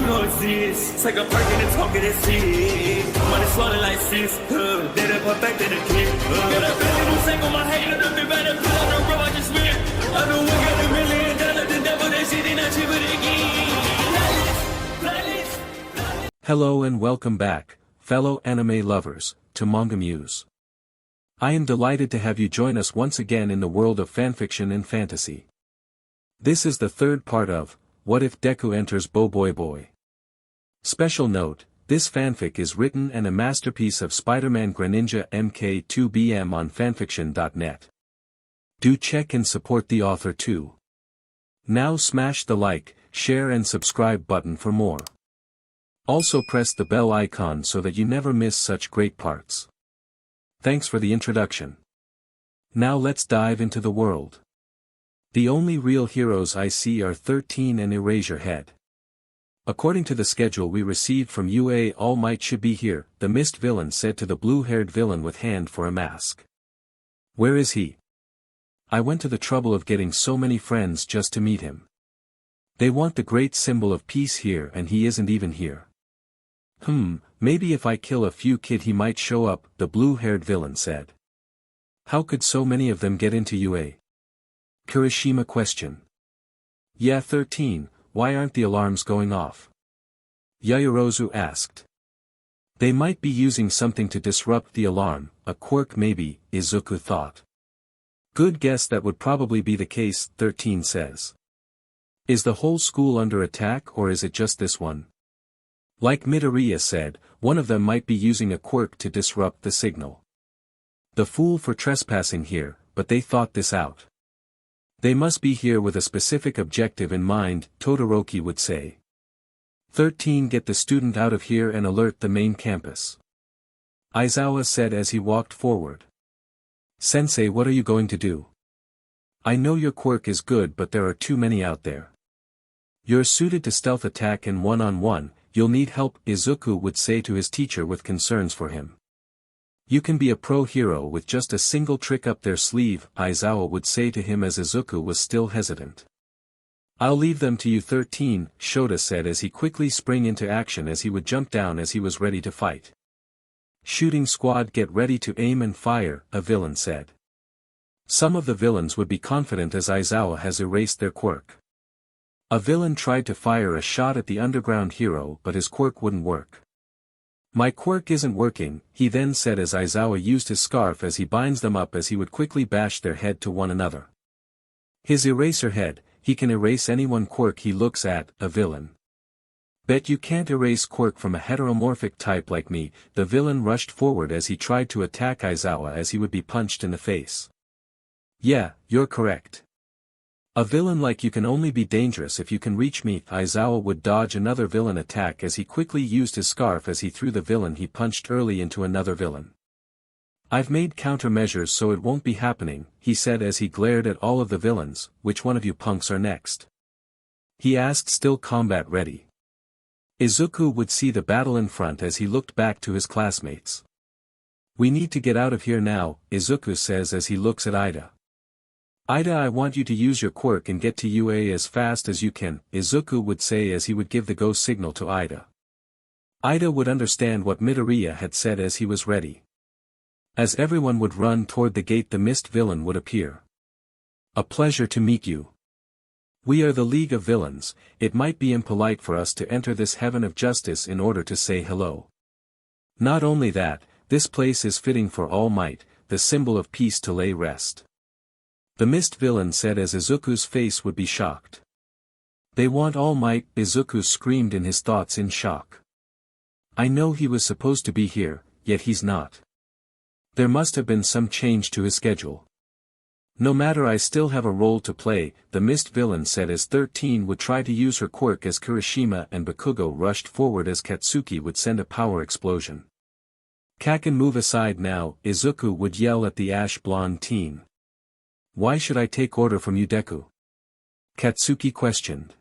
You know it's this. Take a perk and a talk of this shit. Money swallowed like sis. Did it perfect in the kid. Got a billion who sang on my head. Look me better. Put on the road I just went. I know we got $1 million. The devil that shit ain't not cheaper again. Hello and welcome back, fellow anime lovers, to MangaMuse. I am delighted to have you join us once again in the world of fanfiction and fantasy. This is the third part of What If Deku Enters BoBoiBoy. Special note, this fanfic is written and a masterpiece of Spider-Man Greninja MK2BM on FANFICTIONnet. Do check and support the author too. Now smash the like, share and subscribe button for more. Also press the bell icon so that you never miss such great parts. Thanks for the introduction. Now let's dive into the world. The only real heroes I see are 13 and Eraserhead. According to the schedule we received from UA, All Might should be here, the mist villain said to the blue-haired villain with hand for a mask. Where is he? I went to the trouble of getting so many friends just to meet him. They want the great symbol of peace here and he isn't even here. Maybe if I kill a few kid he might show up, the blue-haired villain said. How could so many of them get into UA? Kirishima questioned. Yeah, 13, why aren't the alarms going off? Yaoyorozu asked. They might be using something to disrupt the alarm, a quirk maybe, Izuku thought. Good guess, that would probably be the case, 13 says. Is the whole school under attack or is it just this one? Like Midoriya said, one of them might be using a quirk to disrupt the signal. The fool for trespassing here, but they thought this out. They must be here with a specific objective in mind, Todoroki would say. 13 Get the student out of here and alert the main campus. Aizawa said as he walked forward. Sensei, what are you going to do? I know your quirk is good but there are too many out there. You're suited to stealth attack and one-on-one, you'll need help, Izuku would say to his teacher with concerns for him. You can be a pro hero with just a single trick up their sleeve, Aizawa would say to him as Izuku was still hesitant. I'll leave them to you 13, Shota said as he quickly sprang into action as he would jump down as he was ready to fight. Shooting squad, get ready to aim and fire, a villain said. Some of the villains would be confident as Aizawa has erased their quirk. A villain tried to fire a shot at the underground hero but his quirk wouldn't work. My quirk isn't working, he then said as Aizawa used his scarf as he binds them up as he would quickly bash their head to one another. His Eraserhead, he can erase anyone quirk he looks at, a villain. Bet you can't erase quirk from a heteromorphic type like me, the villain rushed forward as he tried to attack Aizawa as he would be punched in the face. Yeah, you're correct. A villain like you can only be dangerous if you can reach me, Aizawa would dodge another villain attack as he quickly used his scarf as he threw the villain he punched early into another villain. I've made countermeasures so it won't be happening, he said as he glared at all of the villains. Which one of you punks are next? He asked, still combat ready. Izuku would see the battle in front as he looked back to his classmates. We need to get out of here now, Izuku says as he looks at Ida. Ida, I want you to use your quirk and get to UA as fast as you can, Izuku would say as he would give the go signal to Ida. Ida would understand what Midoriya had said as he was ready. As everyone would run toward the gate, the mist villain would appear. A pleasure to meet you. We are the League of Villains, it might be impolite for us to enter this heaven of justice in order to say hello. Not only that, this place is fitting for All Might, the symbol of peace to lay rest. The mist villain said as Izuku's face would be shocked. They want All Might, Izuku screamed in his thoughts in shock. I know he was supposed to be here, yet he's not. There must have been some change to his schedule. No matter, I still have a role to play, the mist villain said as 13 would try to use her quirk as Kirishima and Bakugou rushed forward as Katsuki would send a power explosion. Kaken, move aside now, Izuku would yell at the ash blonde teen. Why should I take order from you, Deku? Katsuki questioned.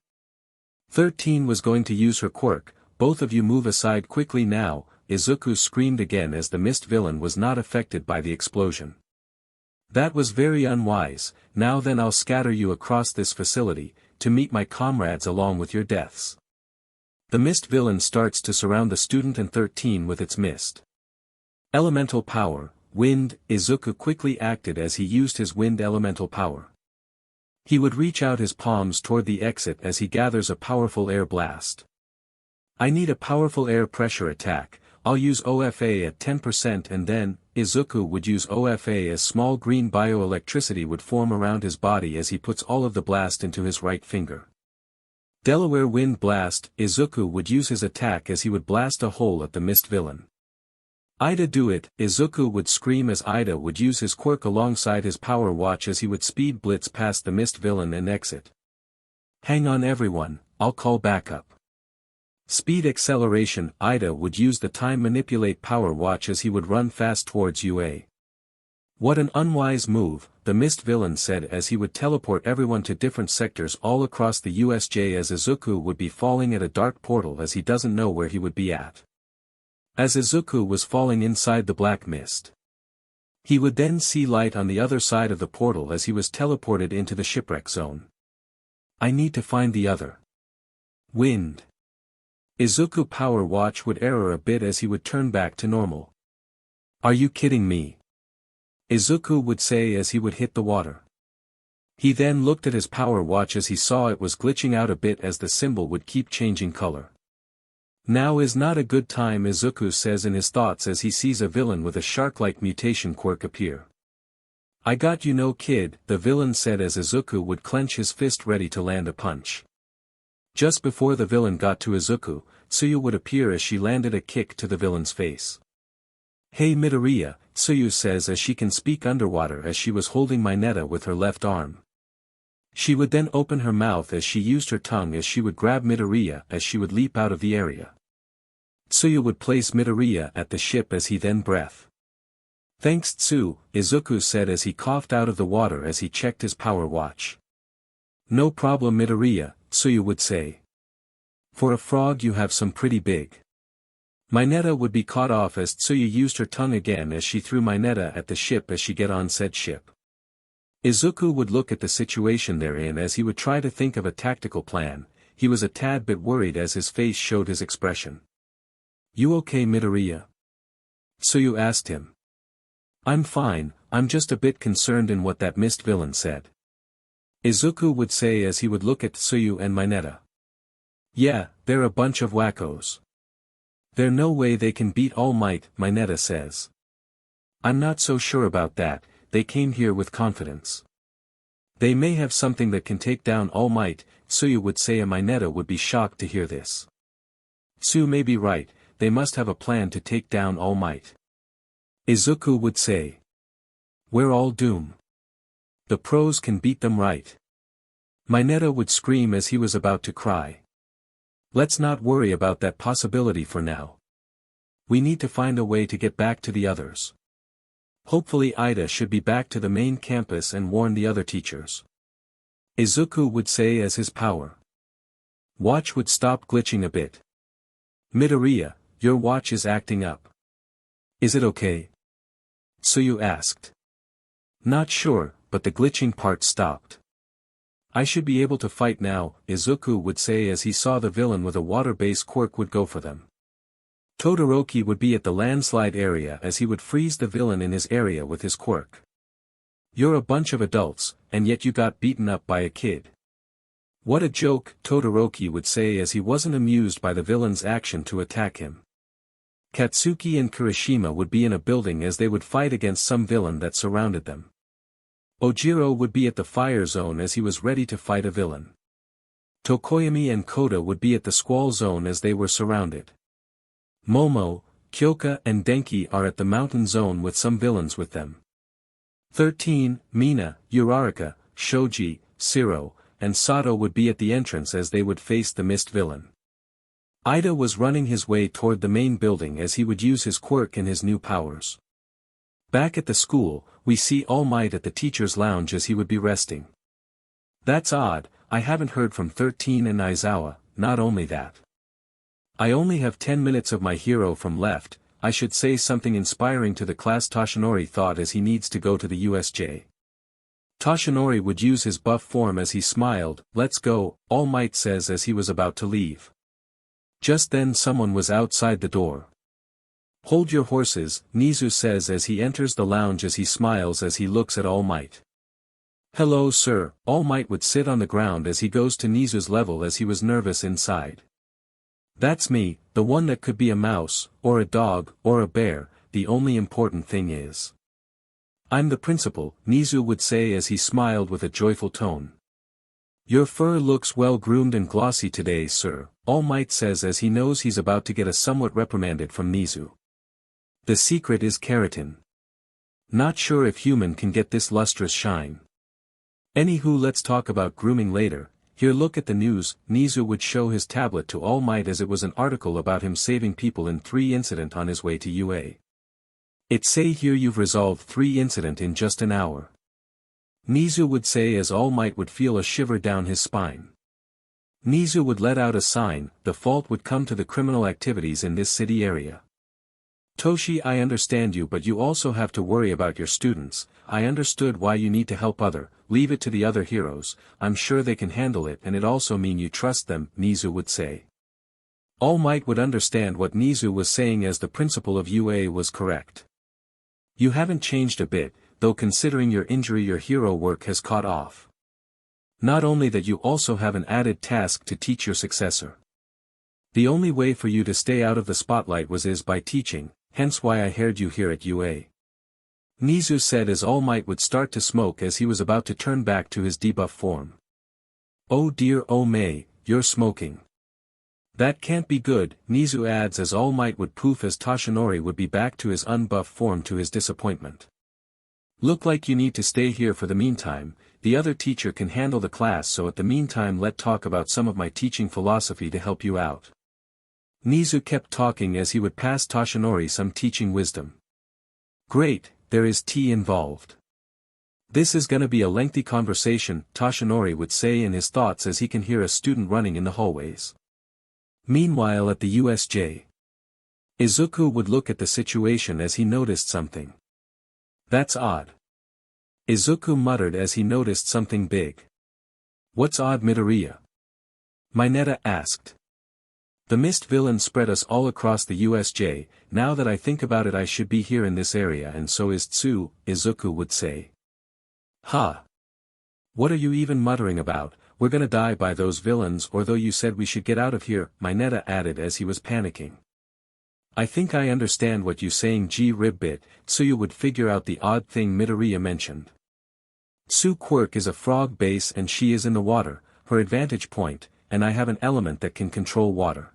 13 was going to use her quirk, both of you move aside quickly now, Izuku screamed again as the mist villain was not affected by the explosion. That was very unwise. Now then, I'll scatter you across this facility, to meet my comrades along with your deaths. The mist villain starts to surround the student and 13 with its mist. Elemental power, wind. Izuku quickly acted as he used his wind elemental power. He would reach out his palms toward the exit as he gathers a powerful air blast. I need a powerful air pressure attack. I'll use OFA at 10% and then, Izuku would use OFA as small green bioelectricity would form around his body as he puts all of the blast into his right finger. Delaware Wind Blast. Izuku would use his attack as he would blast a hole at the mist villain. Ida do it. Izuku would scream as Ida would use his quirk alongside his power watch as he would speed blitz past the mist villain and exit. Hang on everyone, I'll call backup. Speed acceleration. Ida would use the time manipulate power watch as he would run fast towards UA. What an unwise move, the mist villain said as he would teleport everyone to different sectors all across the USJ as Izuku would be falling at a dark portal as he doesn't know where he would be at. As Izuku was falling inside the black mist, he would then see light on the other side of the portal as he was teleported into the shipwreck zone. I need to find the other wind. Izuku power watch would error a bit as he would turn back to normal. Are you kidding me? Izuku would say as he would hit the water. He then looked at his power watch as he saw it was glitching out a bit as the symbol would keep changing color. Now is not a good time, Izuku says in his thoughts as he sees a villain with a shark-like mutation quirk appear. I got you no kid, the villain said as Izuku would clench his fist ready to land a punch. Just before the villain got to Izuku, Tsuyu would appear as she landed a kick to the villain's face. Hey Midoriya, Tsuyu says as she can speak underwater as she was holding Mineta with her left arm. She would then open her mouth as she used her tongue as she would grab Midoriya as she would leap out of the area. Tsuyu would place Midoriya at the ship as he then breath. Thanks Tsu, Izuku said as he coughed out of the water as he checked his power watch. No problem Midoriya, Tsuyu would say. For a frog you have some pretty big. Mineta would be caught off as Tsuyu used her tongue again as she threw Mineta at the ship as she get on said ship. Izuku would look at the situation they're in as he would try to think of a tactical plan. He was a tad bit worried as his face showed his expression. You okay Midoriya? Tsuyu asked him. I'm fine, I'm just a bit concerned in what that mist villain said. Izuku would say as he would look at Tsuyu and Mineta. Yeah, they're a bunch of wackos. There's no way they can beat All Might, Mineta says. I'm not so sure about that, they came here with confidence. They may have something that can take down All Might, Tsuyu would say and Mineta would be shocked to hear this. Tsu may be right, they must have a plan to take down All Might. Izuku would say. We're all doomed. The pros can beat them right. Mineta would scream as he was about to cry. Let's not worry about that possibility for now. We need to find a way to get back to the others. Hopefully Ida should be back to the main campus and warn the other teachers. Izuku would say as his power watch would stop glitching a bit. Midoriya, your watch is acting up. Is it okay? Tsuyu asked. Not sure, but the glitching part stopped. I should be able to fight now, Izuku would say as he saw the villain with a water-based quirk would go for them. Todoroki would be at the landslide area as he would freeze the villain in his area with his quirk. You're a bunch of adults, and yet you got beaten up by a kid. What a joke, Todoroki would say as he wasn't amused by the villain's action to attack him. Katsuki and Kirishima would be in a building as they would fight against some villain that surrounded them. Ojiro would be at the fire zone as he was ready to fight a villain. Tokoyami and Koda would be at the squall zone as they were surrounded. Momo, Kyoka and Denki are at the mountain zone with some villains with them. 13, Mina, Uraraka, Shoji, Siro, and Sato would be at the entrance as they would face the mist villain. Ida was running his way toward the main building as he would use his quirk and his new powers. Back at the school, we see All Might at the teacher's lounge as he would be resting. That's odd, I haven't heard from 13 and Aizawa. Not only that. I only have 10 minutes of my hero from left, I should say something inspiring to the class Toshinori thought as he needs to go to the USJ. Toshinori would use his buff form as he smiled. Let's go, All Might says as he was about to leave. Just then someone was outside the door. "Hold your horses," Nizu says as he enters the lounge as he smiles as he looks at All Might. "Hello sir," All Might would sit on the ground as he goes to Nizu's level as he was nervous inside. "That's me, the one that could be a mouse, or a dog, or a bear, the only important thing is. I'm the principal," Nizu would say as he smiled with a joyful tone. "Your fur looks well groomed and glossy today sir," All Might says as he knows he's about to get a somewhat reprimanded from Nizu. "The secret is keratin. Not sure if human can get this lustrous shine. Anywho, let's talk about grooming later. Here, look at the news." Nizu would show his tablet to All Might as it was an article about him saving people in 3 incident on his way to UA. "It say here you've resolved 3 incident in just an hour." Nizu would say as All Might would feel a shiver down his spine. Nizu would let out a sign, the fault would come to the criminal activities in this city area. "Toshi, I understand you, but you also have to worry about your students. I understood why you need to help leave it to the other heroes, I'm sure they can handle it, and it also mean you trust them," Nizu would say. All Might would understand what Nizu was saying as the principal of UA was correct. "You haven't changed a bit, though considering your injury your hero work has caught off. Not only that, you also have an added task to teach your successor. The only way for you to stay out of the spotlight is by teaching, hence why I hired you here at UA." Nizu said as All Might would start to smoke as he was about to turn back to his debuff form. "Oh dear, oh May, you're smoking. That can't be good," Nizu adds as All Might would poof as Toshinori would be back to his unbuffed form to his disappointment. "Look like you need to stay here for the meantime, the other teacher can handle the class, so at the meantime let talk about some of my teaching philosophy to help you out." Nizu kept talking as he would pass Toshinori some teaching wisdom. "Great, there is tea involved. This is gonna be a lengthy conversation," Toshinori would say in his thoughts as he can hear a student running in the hallways. Meanwhile at the USJ. Izuku would look at the situation as he noticed something. "That's odd." Izuku muttered as he noticed something big. "What's odd, Midoriya?" Mineta asked. "The mist villain spread us all across the USJ, now that I think about it I should be here in this area, and so is Tsu," Izuku would say. "Ha! What are you even muttering about? We're gonna die by those villains, or though you said we should get out of here," Mineta added as he was panicking. "I think I understand what you saying, G-Ribbit," Tsuyu would figure out the odd thing Midoriya mentioned. Tsu quirk is a frog base and she is in the water, her advantage point, and I have an element that can control water.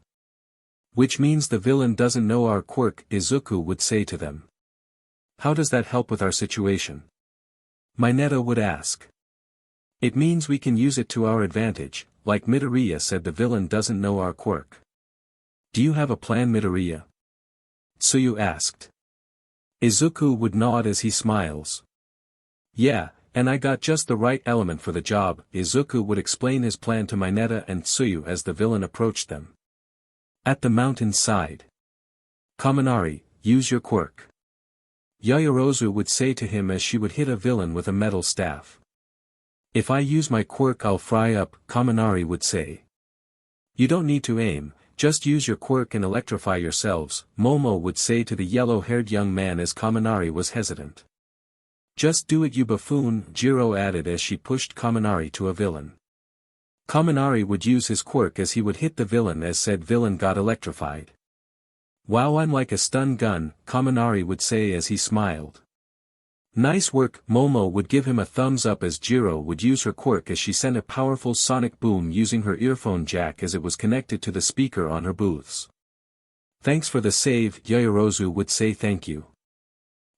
"Which means the villain doesn't know our quirk," Izuku would say to them. "How does that help with our situation?" Mineta would ask. "It means we can use it to our advantage, like Midoriya said the villain doesn't know our quirk." "Do you have a plan, Midoriya?" Tsuyu asked. Izuku would nod as he smiles. "Yeah, and I got just the right element for the job," Izuku would explain his plan to Mineta and Tsuyu as the villain approached them. At the mountain's side. "Kaminari, use your quirk." Yaoyorozu would say to him as she would hit a villain with a metal staff. "If I use my quirk I'll fry up," Kaminari would say. "You don't need to aim, just use your quirk and electrify yourselves," Momo would say to the yellow-haired young man as Kaminari was hesitant. "Just do it, you buffoon," Jiro added as she pushed Kaminari to a villain. Kaminari would use his quirk as he would hit the villain as said villain got electrified. "Wow, I'm like a stun gun," Kaminari would say as he smiled. "Nice work," Momo would give him a thumbs up as Jiro would use her quirk as she sent a powerful sonic boom using her earphone jack as it was connected to the speaker on her booths. "Thanks for the save," Yaoyorozu would say. "Thank you.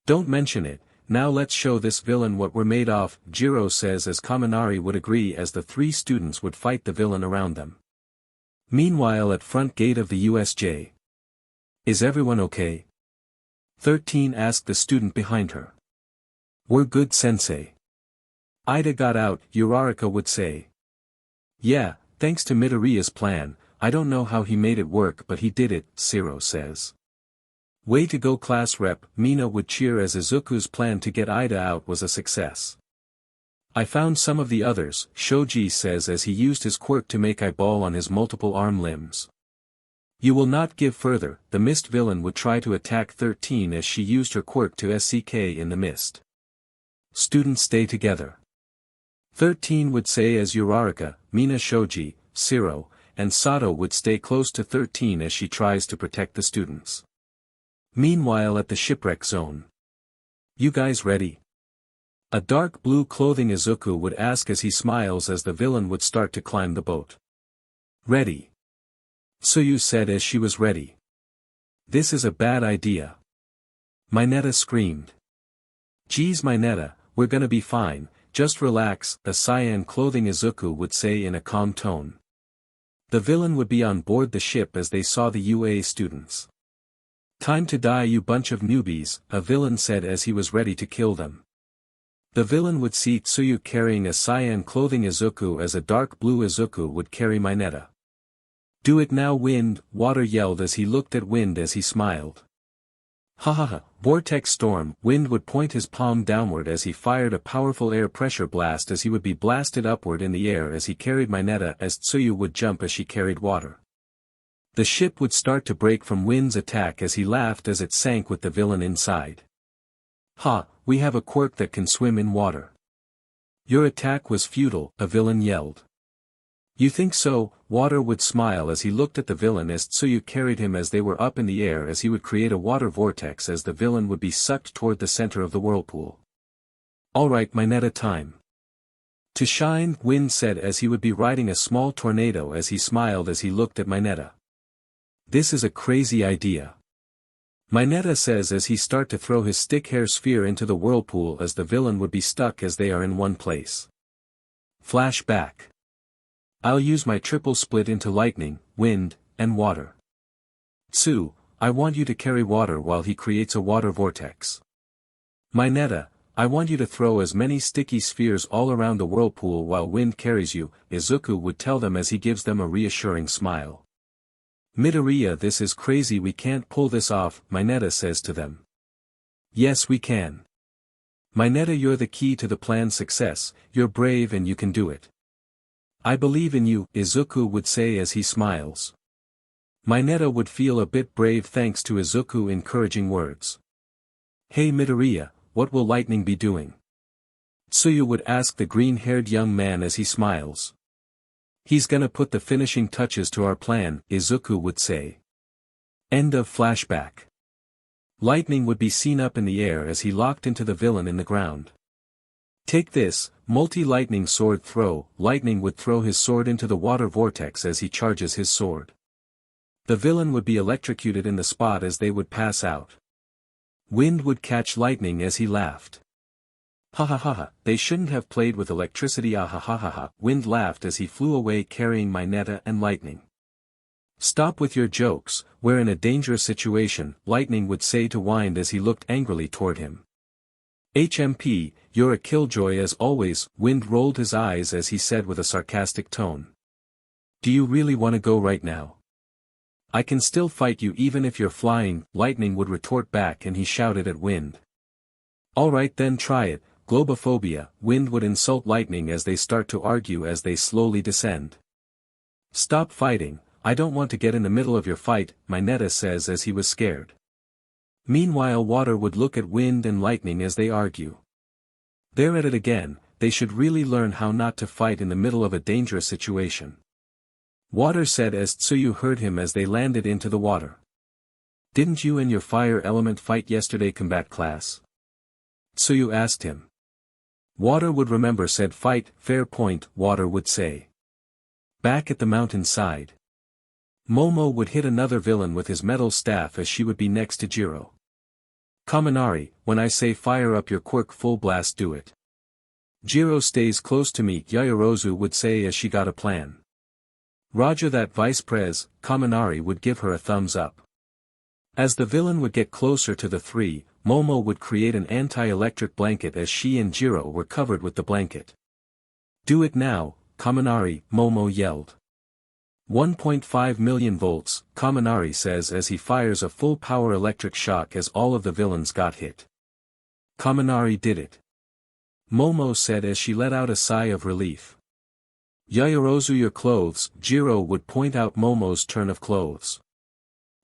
Don't mention it. Now let's show this villain what we're made of," Jiro says as Kaminari would agree as the 3 students would fight the villain around them. Meanwhile at front gate of the USJ. "Is everyone okay?" 13 asked the student behind her. "We're good, sensei." "Ida got out," Uraraka would say. "Yeah, thanks to Midoriya's plan, I don't know how he made it work but he did it," Siro says. "Way to go, class rep," Mina would cheer as Izuku's plan to get Ida out was a success. "I found some of the others," Shoji says as he used his quirk to make eyeball on his multiple arm limbs. You will not give further. The mist villain would try to attack 13 as she used her quirk to SCK in the mist. Students stay together. 13 would say as Uraraka, Mina Shoji, Siro, and Sato would stay close to 13 as she tries to protect the students. Meanwhile at the shipwreck zone. You guys ready? A dark blue clothing Izuku would ask as he smiles as the villain would start to climb the boat. Ready. Tsuyu said as she was ready. This is a bad idea. Mineta screamed. Geez Mineta, we're gonna be fine, just relax, a cyan clothing Izuku would say in a calm tone. The villain would be on board the ship as they saw the UA students. Time to die you bunch of newbies, a villain said as he was ready to kill them. The villain would see Tsuyu carrying a cyan clothing Izuku as a dark blue Izuku would carry Mineta. Do it now Wind, Water yelled as he looked at Wind as he smiled. Hahaha, vortex storm, Wind would point his palm downward as he fired a powerful air pressure blast as he would be blasted upward in the air as he carried Mineta as Tsuyu would jump as she carried water. The ship would start to break from Wind's attack as he laughed as it sank with the villain inside. Ha, we have a quirk that can swim in water. Your attack was futile, a villain yelled. You think so? Water would smile as he looked at the villain as Tsuyu carried him as they were up in the air as he would create a water vortex as the villain would be sucked toward the center of the whirlpool. Alright Mineta time. To shine, Wind said as he would be riding a small tornado as he smiled as he looked at Mineta. This is a crazy idea. Mineta says as he start to throw his stick hair sphere into the whirlpool as the villain would be stuck as they are in one place. Flashback. I'll use my triple split into lightning, wind, and water. Tsu, I want you to carry water while he creates a water vortex. Mineta, I want you to throw as many sticky spheres all around the whirlpool while wind carries you, Izuku would tell them as he gives them a reassuring smile. Midoriya this is crazy we can't pull this off, Mineta says to them. Yes we can. Mineta you're the key to the plan's success, you're brave and you can do it. I believe in you, Izuku would say as he smiles. Mineta would feel a bit brave thanks to Izuku's encouraging words. Hey Midoriya, what will lightning be doing? Tsuyu would ask the green-haired young man as he smiles. He's gonna put the finishing touches to our plan, Izuku would say. End of flashback. Lightning would be seen up in the air as he locked into the villain in the ground. Take this, multi-lightning sword throw, lightning would throw his sword into the water vortex as he charges his sword. The villain would be electrocuted in the spot as they would pass out. Wind would catch lightning as he laughed. Ha ha ha ha, they shouldn't have played with electricity ah ha ha ha ha, Wind laughed as he flew away carrying Mineta and lightning. Stop with your jokes, we're in a dangerous situation, lightning would say to Wind as he looked angrily toward him. HMP, you're a killjoy as always, Wind rolled his eyes as he said with a sarcastic tone. Do you really want to go right now? I can still fight you even if you're flying, lightning would retort back and he shouted at Wind. Alright then try it, globophobia, Wind would insult lightning as they start to argue as they slowly descend. Stop fighting, I don't want to get in the middle of your fight, Mineta says as he was scared. Meanwhile water would look at Wind and lightning as they argue. They're at it again, they should really learn how not to fight in the middle of a dangerous situation. Water said as Tsuyu heard him as they landed into the water. Didn't you and your fire element fight yesterday combat class? Tsuyu asked him. Water would remember said fight, fair point, Water would say. Back at the mountainside. Momo would hit another villain with his metal staff as she would be next to Jiro. Kaminari, when I say fire up your quirk full blast do it. Jiro stays close to me, Yaoyorozu would say as she got a plan. Roger that Vice Prez, Kaminari would give her a thumbs up. As the villain would get closer to the three, Momo would create an anti-electric blanket as she and Jiro were covered with the blanket. Do it now, Kaminari, Momo yelled. 1.5 million volts, Kaminari says as he fires a full power electric shock as all of the villains got hit. Kaminari did it. Momo said as she let out a sigh of relief. Yaoyorozu your clothes, Jiro would point out Momo's turn of clothes.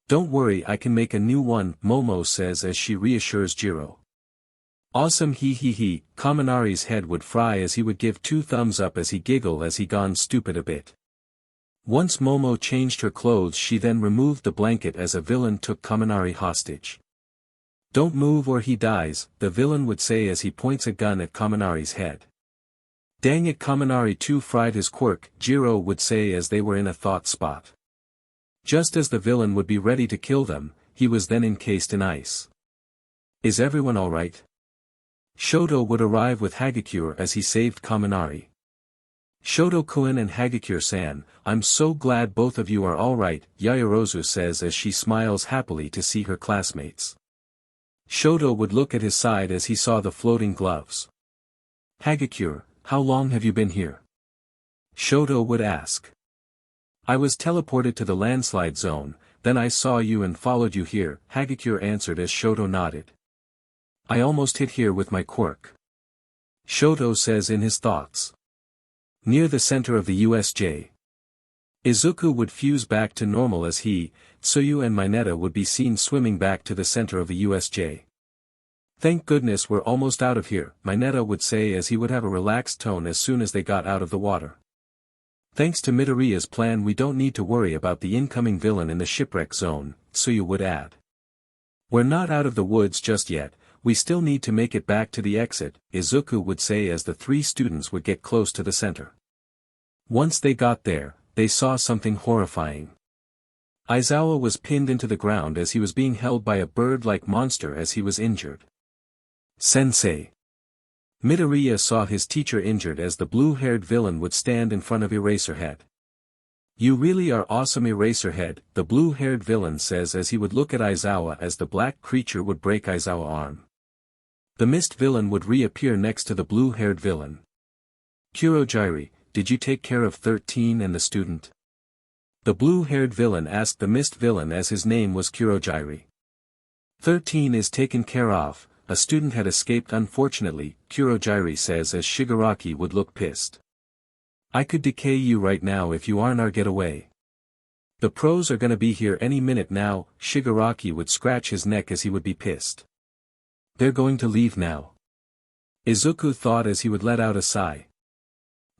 Don't worry, I can make a new one, Momo says as she reassures Jiro. Awesome, he. Kaminari's head would fry as he would give 2 thumbs up as he giggled as he gone stupid a bit. Once Momo changed her clothes, she then removed the blanket as a villain took Kaminari hostage. Don't move or he dies, the villain would say as he points a gun at Kaminari's head. Dang it, Kaminari too fried his quirk, Jiro would say as they were in a thought spot. Just as the villain would be ready to kill them, he was then encased in ice. Is everyone alright? Shoto would arrive with Hagakure as he saved Kaminari. Shoto-kun and Hagakure-san, I'm so glad both of you are alright, Yaoyorozu says as she smiles happily to see her classmates. Shoto would look at his side as he saw the floating gloves. Hagakure, how long have you been here? Shoto would ask. I was teleported to the landslide zone, then I saw you and followed you here, Hagakure answered as Shoto nodded. I almost hit here with my quirk. Shoto says in his thoughts. Near the center of the USJ. Izuku would fuse back to normal as he, Tsuyu and Mineta would be seen swimming back to the center of the USJ. Thank goodness we're almost out of here, Mineta would say as he would have a relaxed tone as soon as they got out of the water. Thanks to Midoriya's plan we don't need to worry about the incoming villain in the shipwreck zone, Tsuyu would add. We're not out of the woods just yet, we still need to make it back to the exit, Izuku would say as the 3 students would get close to the center. Once they got there, they saw something horrifying. Aizawa was pinned into the ground as he was being held by a bird-like monster as he was injured. Sensei. Midoriya saw his teacher injured as the blue-haired villain would stand in front of Eraserhead. You really are awesome, Eraserhead, the blue-haired villain says as he would look at Aizawa as the black creature would break Aizawa's arm. The mist villain would reappear next to the blue-haired villain. Kurojiri, did you take care of 13 and the student? The blue-haired villain asked the mist villain as his name was Kurojiri. 13 is taken care of. A student had escaped unfortunately, Kurojiri says as Shigaraki would look pissed. I could decay you right now if you aren't our getaway. The pros are gonna be here any minute now, Shigaraki would scratch his neck as he would be pissed. They're going to leave now. Izuku thought as he would let out a sigh.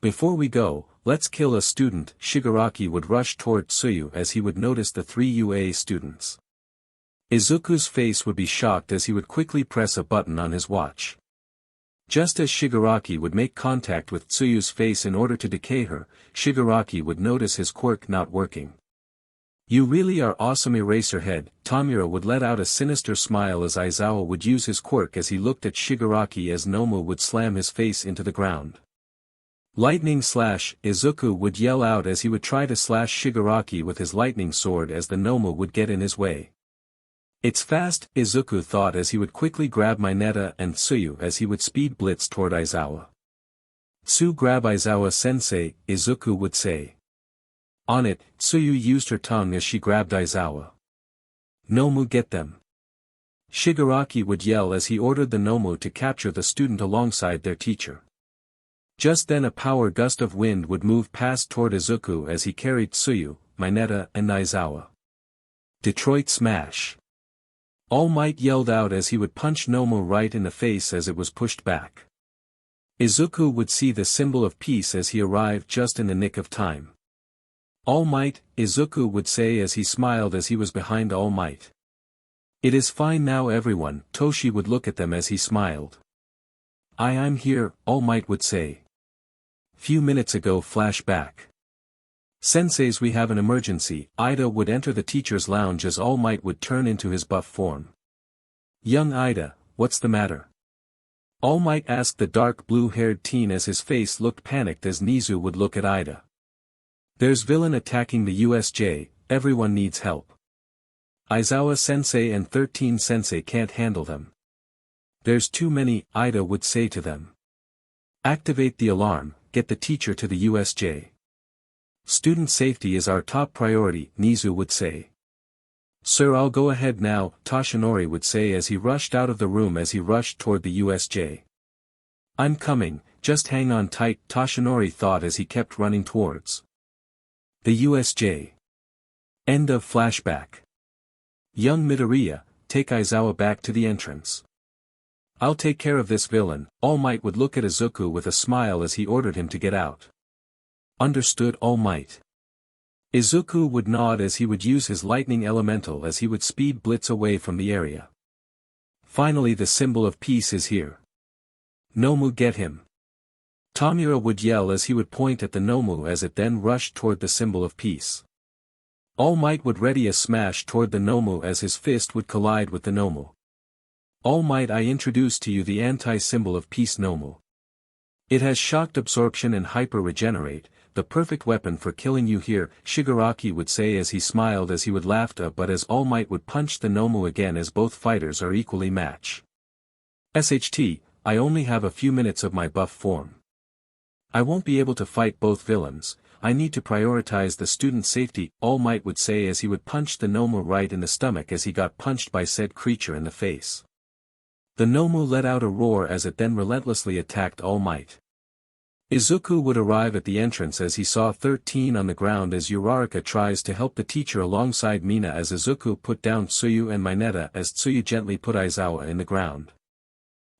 Before we go, let's kill a student, Shigaraki would rush toward Tsuyu as he would notice the 3 UA students. Izuku's face would be shocked as he would quickly press a button on his watch. Just as Shigaraki would make contact with Tsuyu's face in order to decay her, Shigaraki would notice his quirk not working. You really are awesome, Eraserhead, Tamura would let out a sinister smile as Aizawa would use his quirk as he looked at Shigaraki as Nomu would slam his face into the ground. Lightning slash, Izuku would yell out as he would try to slash Shigaraki with his lightning sword as the Nomu would get in his way. It's fast, Izuku thought as he would quickly grab Mineta and Tsuyu as he would speed blitz toward Aizawa. Tsu grab Aizawa-sensei, Izuku would say. On it, Tsuyu used her tongue as she grabbed Aizawa. Nomu get them. Shigaraki would yell as he ordered the Nomu to capture the student alongside their teacher. Just then a power gust of wind would move past toward Izuku as he carried Tsuyu, Mineta and Aizawa. Detroit Smash. All Might yelled out as he would punch Nomu right in the face as it was pushed back. Izuku would see the symbol of peace as he arrived just in the nick of time. All Might, Izuku would say as he smiled as he was behind All Might. It is fine now everyone, Toshi would look at them as he smiled. I'm here, All Might would say. Few minutes ago flashback. Senseis, we have an emergency. Ida would enter the teacher's lounge as All Might would turn into his buff form. Young Ida, what's the matter? All Might asked the dark blue-haired teen as his face looked panicked as Nizu would look at Ida. There's villain attacking the USJ, everyone needs help. Aizawa-sensei and 13-sensei can't handle them. There's too many, Ida would say to them. Activate the alarm, get the teacher to the USJ. Student safety is our top priority, Nizu would say. Sir, I'll go ahead now, Toshinori would say as he rushed out of the room as he rushed toward the USJ. I'm coming, just hang on tight, Toshinori thought as he kept running towards the USJ. End of flashback. Young Midoriya, take Aizawa back to the entrance. I'll take care of this villain. All Might would look at Izuku with a smile as he ordered him to get out. Understood, All Might. Izuku would nod as he would use his lightning elemental as he would speed blitz away from the area. Finally, the symbol of peace is here. Nomu, get him. Tamura would yell as he would point at the Nomu as it then rushed toward the symbol of peace. All Might would ready a smash toward the Nomu as his fist would collide with the Nomu. All Might, I introduce to you the anti-symbol of peace Nomu. It has shocked absorption and hyper-regenerate, the perfect weapon for killing you here, Shigaraki would say as he smiled as he would laugh but as All Might would punch the Nomu again as both fighters are equally match. SHT, I only have a few minutes of my buff form. I won't be able to fight both villains, I need to prioritize the student's safety, All Might would say as he would punch the Nomu right in the stomach as he got punched by said creature in the face. The Nomu let out a roar as it then relentlessly attacked All Might. Izuku would arrive at the entrance as he saw 13 on the ground as Uraraka tries to help the teacher alongside Mina as Izuku put down Tsuyu and Mineta as Tsuyu gently put Aizawa in the ground.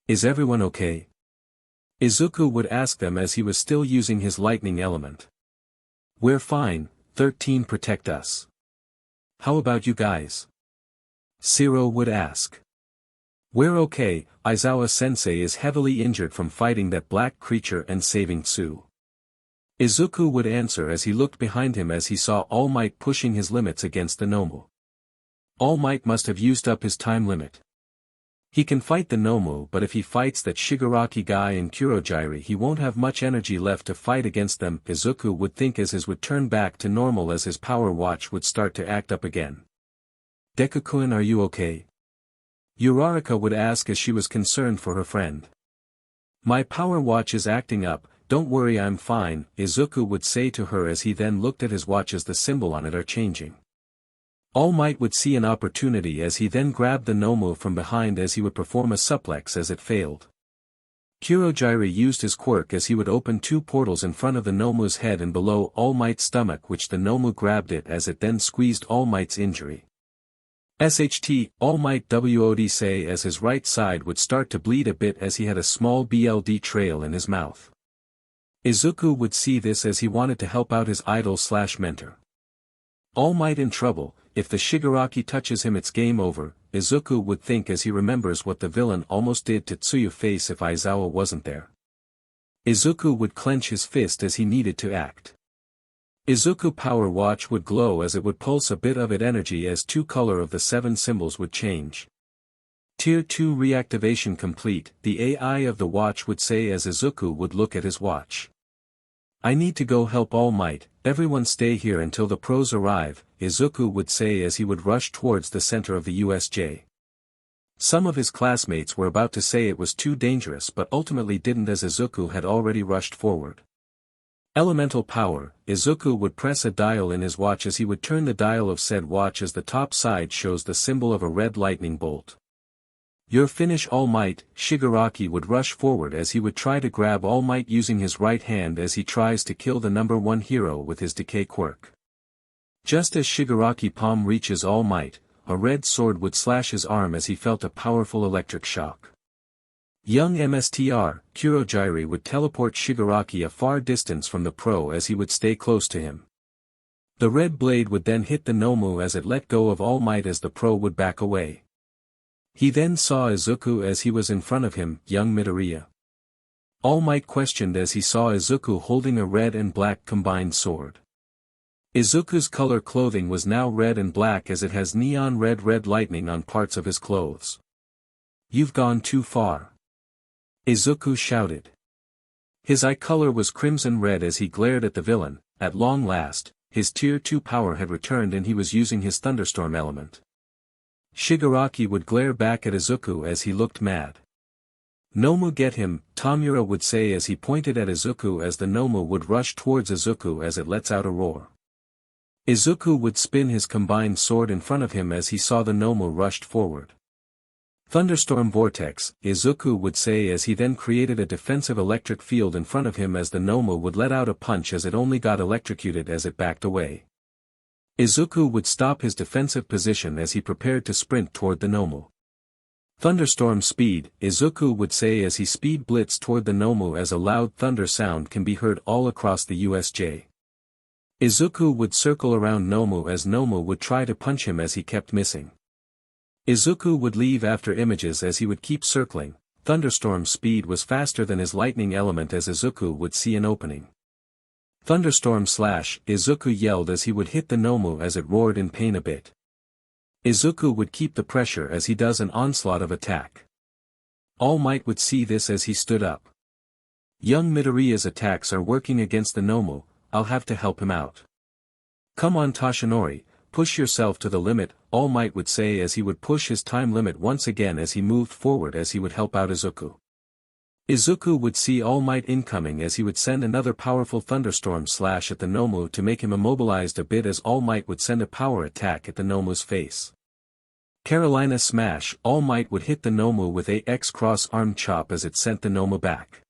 Is everyone okay? Izuku would ask them as he was still using his lightning element. We're fine, 13 protect us. How about you guys? Shiro would ask. We're okay, Aizawa-sensei is heavily injured from fighting that black creature and saving Tsu. Izuku would answer as he looked behind him as he saw All Might pushing his limits against the Nomu. All Might must have used up his time limit. He can fight the Nomu, but if he fights that Shigaraki guy and Kurogiri he won't have much energy left to fight against them, Izuku would think as his would turn back to normal as his power watch would start to act up again. Deku-kun, are you okay? Uraraka would ask as she was concerned for her friend. My power watch is acting up, don't worry, I'm fine, Izuku would say to her as he then looked at his watch as the symbol on it are changing. All Might would see an opportunity as he then grabbed the Nomu from behind as he would perform a suplex as it failed. Kurogiri used his quirk as he would open two portals in front of the Nomu's head and below All Might's stomach, which the Nomu grabbed it as it then squeezed All Might's injury. SHT, All Might WOD say as his right side would start to bleed a bit as he had a small BLD trail in his mouth. Izuku would see this as he wanted to help out his idol/mentor. All Might in trouble, if the Shigaraki touches him it's game over, Izuku would think as he remembers what the villain almost did to Tsuyu face if Aizawa wasn't there. Izuku would clench his fist as he needed to act. Izuku power watch would glow as it would pulse a bit of it energy as two color of the 7 symbols would change. Tier 2 reactivation complete, the AI of the watch would say as Izuku would look at his watch. I need to go help All Might, everyone stay here until the pros arrive, Izuku would say as he would rush towards the center of the USJ. Some of his classmates were about to say it was too dangerous but ultimately didn't as Izuku had already rushed forward. Elemental power, Izuku would press a dial in his watch as he would turn the dial of said watch as the top side shows the symbol of a red lightning bolt. Your finish All Might, Shigaraki would rush forward as he would try to grab All Might using his right hand as he tries to kill the number 1 hero with his decay quirk. Just as Shigaraki palm reaches All Might, a red sword would slash his arm as he felt a powerful electric shock. Young MSTR, Kurogiri would teleport Shigaraki a far distance from the pro as he would stay close to him. The red blade would then hit the Nomu as it let go of All Might as the pro would back away. He then saw Izuku as he was in front of him, young Midoriya. All Might questioned as he saw Izuku holding a red and black combined sword. Izuku's color clothing was now red and black as it has neon red lightning on parts of his clothes. You've gone too far. Izuku shouted. His eye color was crimson red as he glared at the villain. At long last, his tier 2 power had returned and he was using his thunderstorm element. Shigaraki would glare back at Izuku as he looked mad. Nomu get him, Tamura would say as he pointed at Izuku as the Nomu would rush towards Izuku as it lets out a roar. Izuku would spin his combined sword in front of him as he saw the Nomu rushed forward. Thunderstorm Vortex, Izuku would say as he then created a defensive electric field in front of him as the Nomu would let out a punch as it only got electrocuted as it backed away. Izuku would stop his defensive position as he prepared to sprint toward the Nomu. Thunderstorm speed, Izuku would say as he speed blitzed toward the Nomu as a loud thunder sound can be heard all across the USJ. Izuku would circle around Nomu as Nomu would try to punch him as he kept missing. Izuku would leave after images as he would keep circling. Thunderstorm speed was faster than his lightning element as Izuku would see an opening. Thunderstorm slash, Izuku yelled as he would hit the Nomu as it roared in pain a bit. Izuku would keep the pressure as he does an onslaught of attack. All Might would see this as he stood up. Young Midoriya's attacks are working against the Nomu, I'll have to help him out. Come on Toshinori, push yourself to the limit, All Might would say as he would push his time limit once again as he moved forward as he would help out Izuku. Izuku would see All Might incoming as he would send another powerful thunderstorm slash at the Nomu to make him immobilized a bit as All Might would send a power attack at the Nomu's face. Carolina Smash, All Might would hit the Nomu with a X cross arm chop as it sent the Nomu back.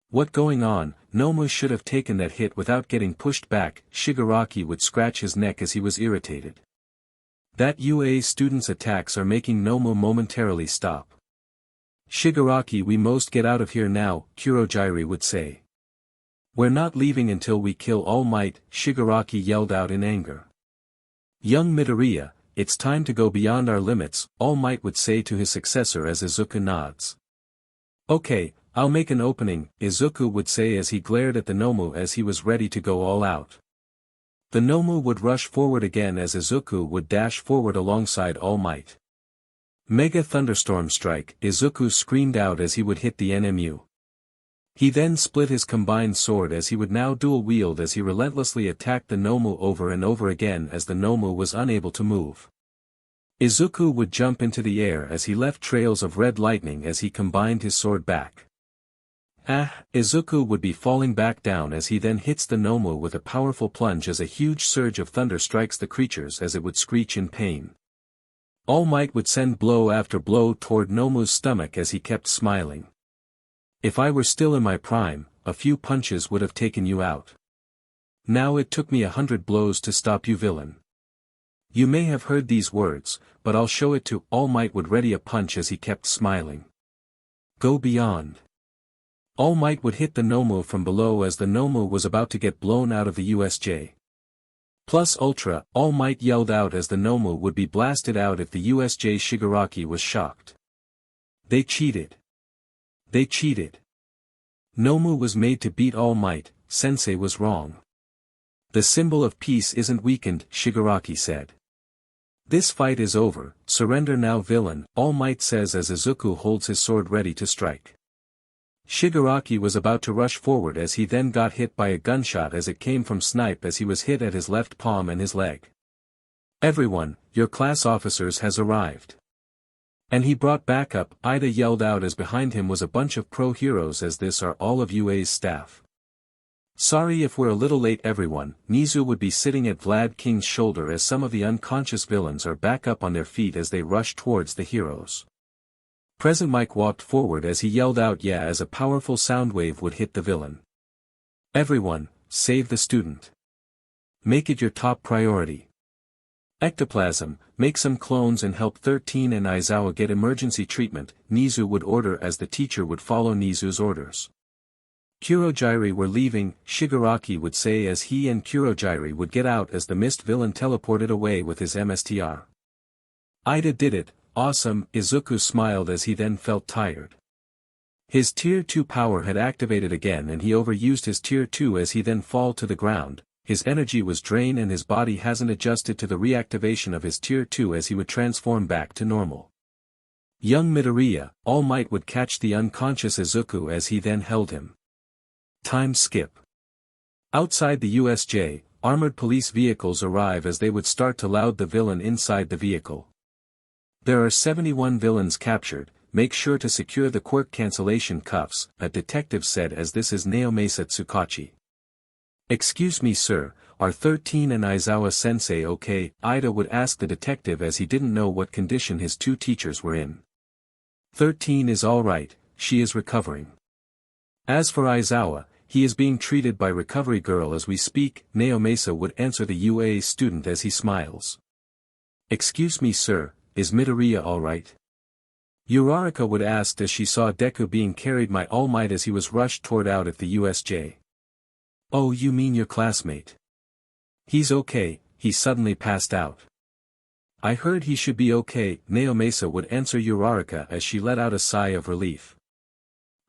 What going on, Nomu should have taken that hit without getting pushed back, Shigaraki would scratch his neck as he was irritated. That UA student's attacks are making Nomu momentarily stop. Shigaraki, we most get out of here now, Kurogiri would say. We're not leaving until we kill All Might, Shigaraki yelled out in anger. Young Midoriya, it's time to go beyond our limits, All Might would say to his successor as Izuku nods. Okay, I'll make an opening, Izuku would say as he glared at the Nomu as he was ready to go all out. The Nomu would rush forward again as Izuku would dash forward alongside All Might. Mega Thunderstorm Strike, Izuku screamed out as he would hit the NMU. He then split his combined sword as he would now dual wield as he relentlessly attacked the Nomu over and over again as the Nomu was unable to move. Izuku would jump into the air as he left trails of red lightning as he combined his sword back. Izuku would be falling back down as he then hits the Nomu with a powerful plunge as a huge surge of thunder strikes the creatures as it would screech in pain. All Might would send blow after blow toward Nomu's stomach as he kept smiling. If I were still in my prime, a few punches would have taken you out. Now it took me 100 blows to stop you, villain. You may have heard these words, but I'll show it to All Might would ready a punch as he kept smiling. Go beyond. All Might would hit the Nomu from below as the Nomu was about to get blown out of the USJ. Plus Ultra, All Might yelled out as the Nomu would be blasted out if the USJ. Shigaraki was shocked. They cheated. They cheated. Nomu was made to beat All Might, Sensei was wrong. The symbol of peace isn't weakened, Shigaraki said. This fight is over, surrender now, villain, All Might says as Izuku holds his sword ready to strike. Shigaraki was about to rush forward as he then got hit by a gunshot as it came from snipe as he was hit at his left palm and his leg. Everyone, your class officers has arrived. And he brought backup, Ida yelled out as behind him was a bunch of pro heroes as this are all of UA's staff. Sorry if we're a little late everyone, Nizu would be sitting at Vlad King's shoulder as some of the unconscious villains are back up on their feet as they rush towards the heroes. Present Mike walked forward as he yelled out yeah as a powerful sound wave would hit the villain. Everyone, save the student. Make it your top priority. Ectoplasm, make some clones and help 13 and Aizawa get emergency treatment, Nizu would order as the teacher would follow Nizu's orders. Kurogiri were leaving, Shigaraki would say as he and Kurogiri would get out as the mist villain teleported away with his MSTR. Ida did it, awesome, Izuku smiled as he then felt tired. His tier 2 power had activated again and he overused his tier 2 as he then fall to the ground. His energy was drained and his body hasn't adjusted to the reactivation of his tier 2 as he would transform back to normal. Young Midoriya, All Might would catch the unconscious Izuku as he then held him. Time skip. Outside the USJ, armored police vehicles arrive as they would start to loud the villain inside the vehicle. There are 71 villains captured, make sure to secure the quirk cancellation cuffs, a detective said as this is Naomasa Tsukachi. Excuse me sir, are 13 and Aizawa-sensei okay? Ida would ask the detective as he didn't know what condition his two teachers were in. 13 is alright, she is recovering. As for Aizawa, he is being treated by recovery girl as we speak, Naomasa would answer the UA student as he smiles. Excuse me sir, is Midoriya alright? Uraraka would ask as she saw Deku being carried by All Might as he was rushed toward out of the USJ. Oh, you mean your classmate? He's okay, he suddenly passed out. I heard he should be okay, Naomasa would answer Uraraka as she let out a sigh of relief.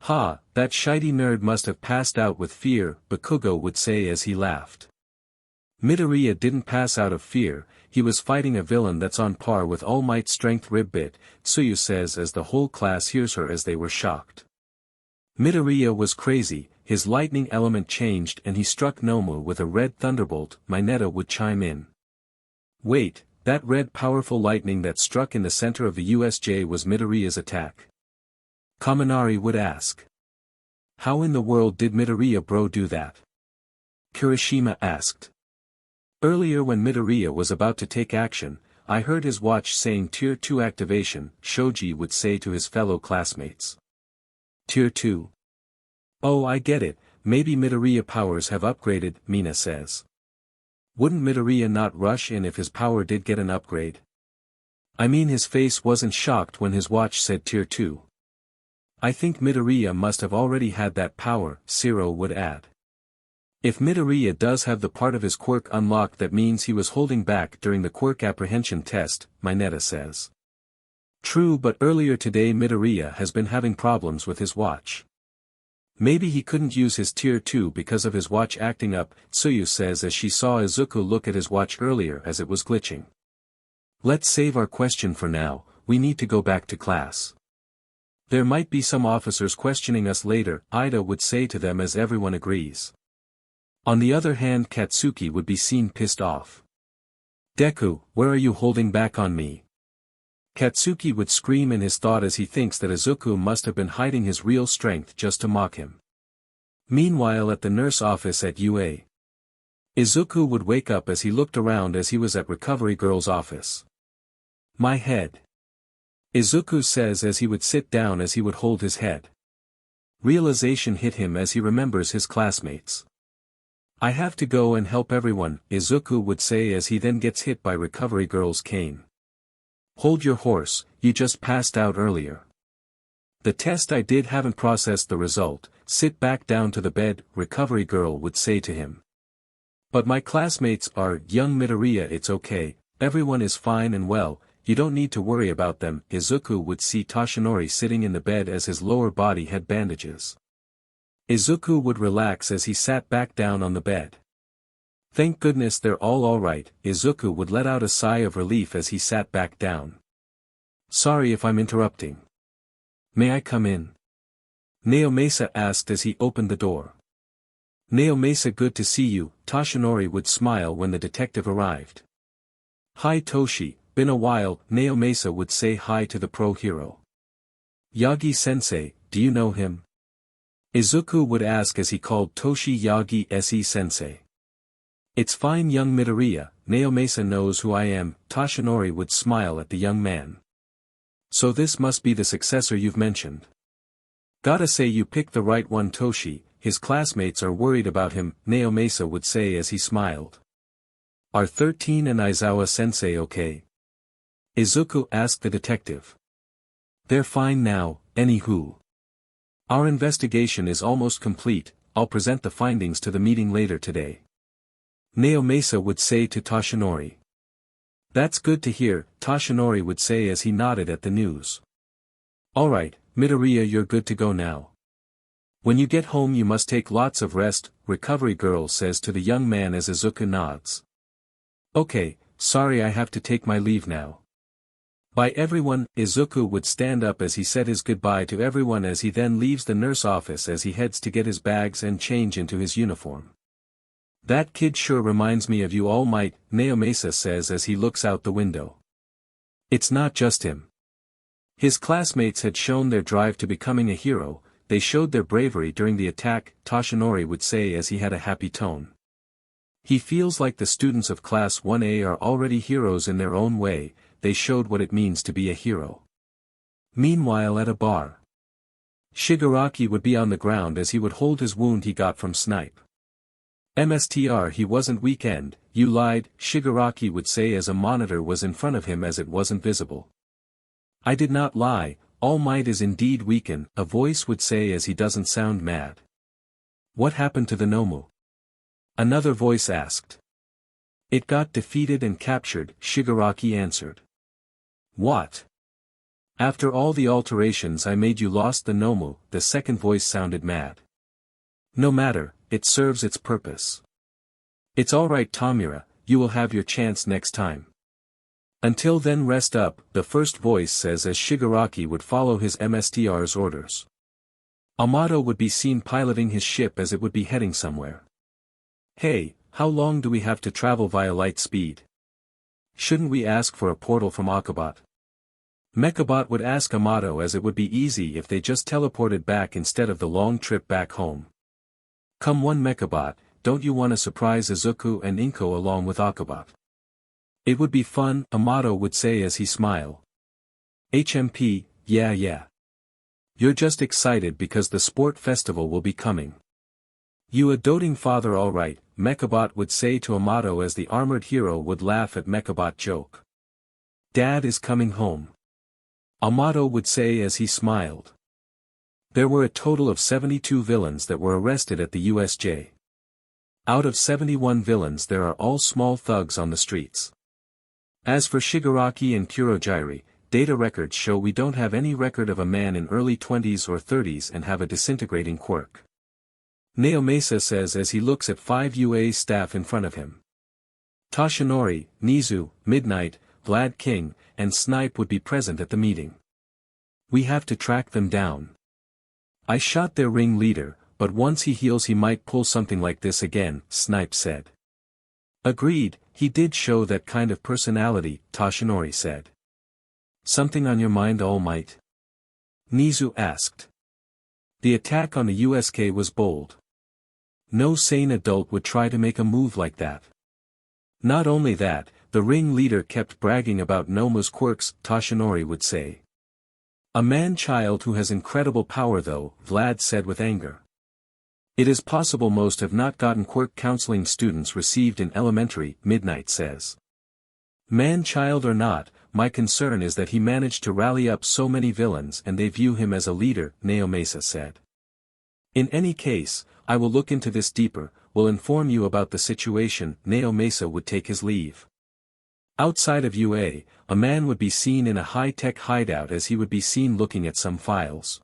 Ha, that shitey nerd must have passed out with fear, Bakugou would say as he laughed. Midoriya didn't pass out of fear, he was fighting a villain that's on par with All Might's strength ribbit, Tsuyu says as the whole class hears her as they were shocked. Midoriya was crazy, his lightning element changed and he struck Nomu with a red thunderbolt, Mineta would chime in. Wait, that red powerful lightning that struck in the center of the USJ was Midoriya's attack? Kaminari would ask. How in the world did Midoriya bro do that? Kirishima asked. Earlier when Midoriya was about to take action, I heard his watch saying Tier 2 activation, Shoji would say to his fellow classmates. Tier 2. Oh I get it, maybe Midoriya powers have upgraded, Mina says. Wouldn't Midoriya not rush in if his power did get an upgrade? I mean his face wasn't shocked when his watch said Tier 2. I think Midoriya must have already had that power, Zero would add. If Midoriya does have the part of his quirk unlocked that means he was holding back during the quirk apprehension test, Mineta says. True but earlier today Midoriya has been having problems with his watch. Maybe he couldn't use his Tier 2 because of his watch acting up, Tsuyu says as she saw Izuku look at his watch earlier as it was glitching. Let's save our question for now, we need to go back to class. There might be some officers questioning us later, Ida would say to them as everyone agrees. On the other hand Katsuki would be seen pissed off. Deku, where are you holding back on me? Katsuki would scream in his thought as he thinks that Izuku must have been hiding his real strength just to mock him. Meanwhile at the nurse office at UA. Izuku would wake up as he looked around as he was at recovery girl's office. My head. Izuku says as he would sit down as he would hold his head. Realization hit him as he remembers his classmates. I have to go and help everyone, Izuku would say as he then gets hit by recovery girl's cane. Hold your horse, you just passed out earlier. The test I did haven't processed the result, sit back down to the bed, recovery girl would say to him. But my classmates are, young Midoriya it's okay, everyone is fine and well, you don't need to worry about them, Izuku would see Toshinori sitting in the bed as his lower body had bandages. Izuku would relax as he sat back down on the bed. Thank goodness they're all alright, Izuku would let out a sigh of relief as he sat back down. Sorry if I'm interrupting. May I come in? Naomasa asked as he opened the door. Naomasa good to see you, Toshinori would smile when the detective arrived. Hi Toshi, been a while, Naomasa would say hi to the pro hero. Yagi-sensei, do you know him? Izuku would ask as he called Toshi Yagi-se-sensei. It's fine young Midoriya, Naomasa knows who I am, Toshinori would smile at the young man. So this must be the successor you've mentioned. Gotta say you picked the right one Toshi, his classmates are worried about him, Naomasa would say as he smiled. Are 13 and Aizawa-sensei okay? Izuku asked the detective. They're fine now, anywho. Our investigation is almost complete, I'll present the findings to the meeting later today. Naomasa would say to Toshinori. That's good to hear, Toshinori would say as he nodded at the news. Alright, Midoriya you're good to go now. When you get home you must take lots of rest, recovery girl says to the young man as Izuku nods. Okay, sorry I have to take my leave now. Bye everyone, Izuku would stand up as he said his goodbye to everyone as he then leaves the nurse office as he heads to get his bags and change into his uniform. That kid sure reminds me of you All Might, Naomasa says as he looks out the window. It's not just him. His classmates had shown their drive to becoming a hero, they showed their bravery during the attack, Toshinori would say as he had a happy tone. He feels like the students of Class 1A are already heroes in their own way, they showed what it means to be a hero. Meanwhile at a bar. Shigaraki would be on the ground as he would hold his wound he got from Snipe. "Mstr, he wasn't weekend, you lied," Shigaraki would say as a monitor was in front of him as it wasn't visible. "I did not lie, All Might is indeed weakened," a voice would say as he doesn't sound mad. "What happened to the Nomu?" another voice asked. "It got defeated and captured," Shigaraki answered. "What? After all the alterations I made you lost the Nomu," the second voice sounded mad. "No matter, it serves its purpose. It's alright Tomura, you will have your chance next time. Until then rest up," the first voice says as Shigaraki would follow his Mstr's orders. Amato would be seen piloting his ship as it would be heading somewhere. "Hey, how long do we have to travel via light speed? Shouldn't we ask for a portal from Akabot?" Mechabot would ask Amato as it would be easy if they just teleported back instead of the long trip back home. "Come on Mechabot, don't you want to surprise Izuku and Inko along with Akabot? It would be fun," Amato would say as he smiled. "HMP, yeah. You're just excited because the sport festival will be coming. You a doting father alright," Mechabot would say to Amato as the armored hero would laugh at Mechabot joke. "Dad is coming home," Amato would say as he smiled. There were a total of 72 villains that were arrested at the USJ. Out of 71 villains there are all small thugs on the streets. As for Shigaraki and Kurogiri, data records show we don't have any record of a man in early 20s or 30s and have a disintegrating quirk. Naomasa says as he looks at 5 UA staff in front of him. Toshinori, Nizu, Midnight, Vlad King, and Snipe would be present at the meeting. "We have to track them down. I shot their ring leader, but once he heals he might pull something like this again," Snipe said. "Agreed, he did show that kind of personality," Toshinori said. "Something on your mind All Might?" Nizu asked. The attack on the USK was bold. No sane adult would try to make a move like that. Not only that, the ring leader kept bragging about Nomu's quirks, Toshinori would say. "A man-child who has incredible power though," Vlad said with anger. "It is possible most have not gotten quirk counseling students received in elementary," Midnight says. "Man-child or not, my concern is that he managed to rally up so many villains and they view him as a leader," Naomasa said. "In any case, I will look into this deeper, will inform you about the situation," Naomasa would take his leave. Outside of UA, a man would be seen in a high-tech hideout as he would be seen looking at some files.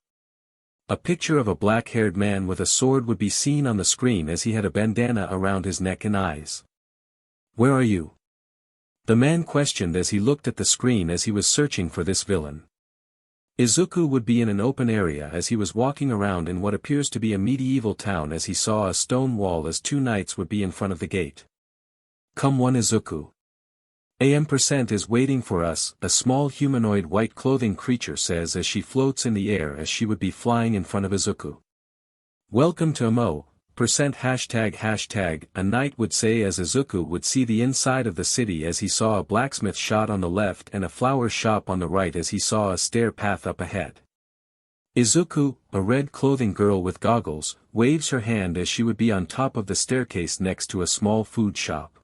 A picture of a black-haired man with a sword would be seen on the screen as he had a bandana around his neck and eyes. "Where are you?" the man questioned as he looked at the screen as he was searching for this villain. Izuku would be in an open area as he was walking around in what appears to be a medieval town as he saw a stone wall as 2 knights would be in front of the gate. "Come on Izuku. AM% is waiting for us," a small humanoid white clothing creature says as she floats in the air as she would be flying in front of Izuku. "Welcome to Amo, ###, a knight would say as Izuku would see the inside of the city as he saw a blacksmith shop on the left and a flower shop on the right as he saw a stair path up ahead. Izuku, a red clothing girl with goggles, waves her hand as she would be on top of the staircase next to a small food shop.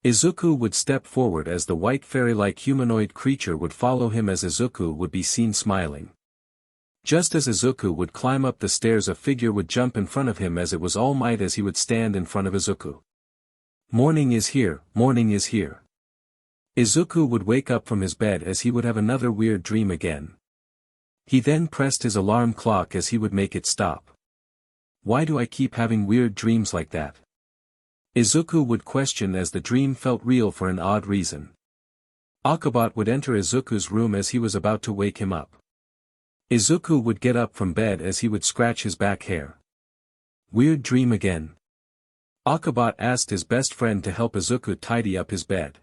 Izuku would step forward as the white fairy-like humanoid creature would follow him as Izuku would be seen smiling. Just as Izuku would climb up the stairs a figure would jump in front of him as it was All Might as he would stand in front of Izuku. "Morning is here, morning is here." Izuku would wake up from his bed as he would have another weird dream again. He then pressed his alarm clock as he would make it stop. "Why do I keep having weird dreams like that?" Izuku would question as the dream felt real for an odd reason. Akabot would enter Izuku's room as he was about to wake him up. Izuku would get up from bed as he would scratch his back hair. "Weird dream again?" Akabot asked his best friend to help Izuku tidy up his bed.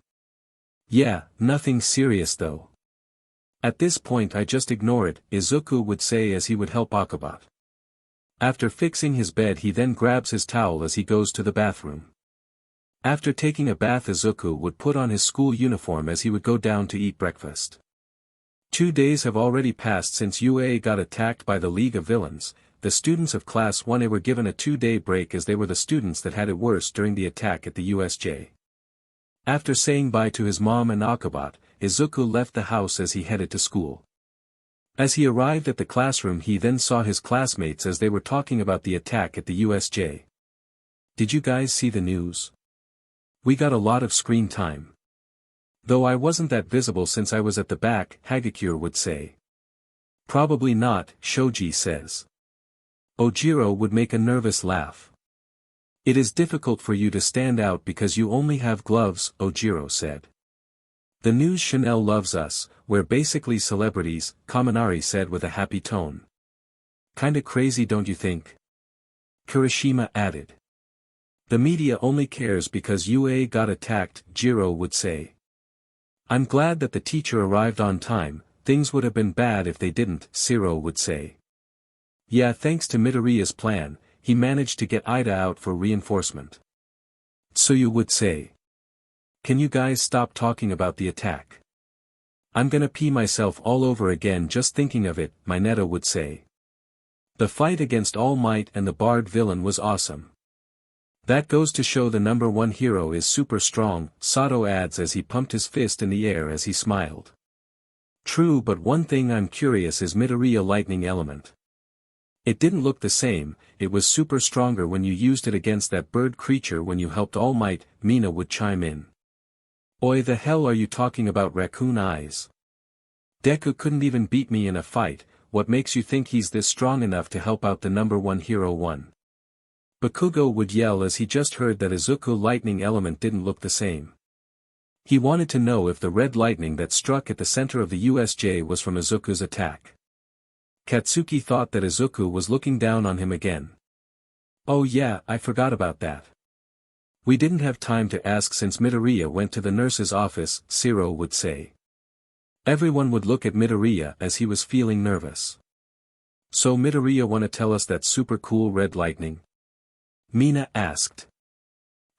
"Yeah, nothing serious though. At this point I just ignore it," Izuku would say as he would help Akabot. After fixing his bed he then grabs his towel as he goes to the bathroom. After taking a bath Izuku would put on his school uniform as he would go down to eat breakfast. 2 days have already passed since UA got attacked by the League of Villains. The students of Class 1A were given a 2-day break as they were the students that had it worse during the attack at the USJ. After saying bye to his mom and Akabot, Izuku left the house as he headed to school. As he arrived at the classroom he then saw his classmates as they were talking about the attack at the USJ. Did you guys see the news? We got a lot of screen time. Though I wasn't that visible since I was at the back, Hagakure would say. Probably not, Shoji says. Ojiro would make a nervous laugh. It is difficult for you to stand out because you only have gloves, Ojiro said. The news Chanel loves us, we're basically celebrities, Kaminari said with a happy tone. Kinda crazy don't you think? Kirishima added. The media only cares because UA got attacked, Jiro would say. I'm glad that the teacher arrived on time, things would have been bad if they didn't, Siro would say. Yeah, thanks to Midoriya's plan, he managed to get Ida out for reinforcement. Tsuyu would say. Can you guys stop talking about the attack? I'm gonna pee myself all over again just thinking of it, Mineta would say. The fight against All Might and the barred villain was awesome. That goes to show the number one hero is super strong, Sato adds as he pumped his fist in the air as he smiled. True, but one thing I'm curious is Midoriya lightning element. It didn't look the same, it was super stronger when you used it against that bird creature when you helped All Might, Mina would chime in. Oi, the hell are you talking about, raccoon eyes? Deku couldn't even beat me in a fight, what makes you think he's this strong enough to help out the number one hero one? Bakugou would yell as he just heard that Izuku lightning element didn't look the same. He wanted to know if the red lightning that struck at the center of the USJ was from Izuku's attack. Katsuki thought that Izuku was looking down on him again. Oh yeah, I forgot about that. We didn't have time to ask since Midoriya went to the nurse's office, Siro would say. Everyone would look at Midoriya as he was feeling nervous. So Midoriya wanna tell us that super cool red lightning? Mina asked.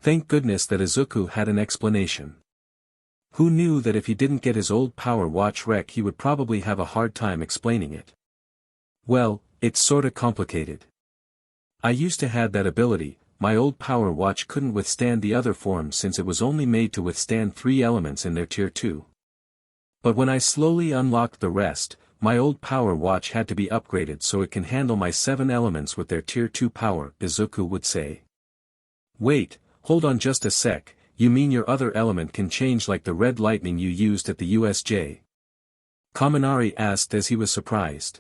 Thank goodness that Izuku had an explanation. Who knew that if he didn't get his old power watch wreck he would probably have a hard time explaining it? Well, it's sorta complicated. I used to have that ability. My old power watch couldn't withstand the other forms since it was only made to withstand 3 elements in their tier 2. But when I slowly unlocked the rest, my old power watch had to be upgraded so it can handle my 7 elements with their tier 2 power, Izuku would say. Wait, hold on just a sec, you mean your other element can change like the red lightning you used at the USJ? Kaminari asked as he was surprised.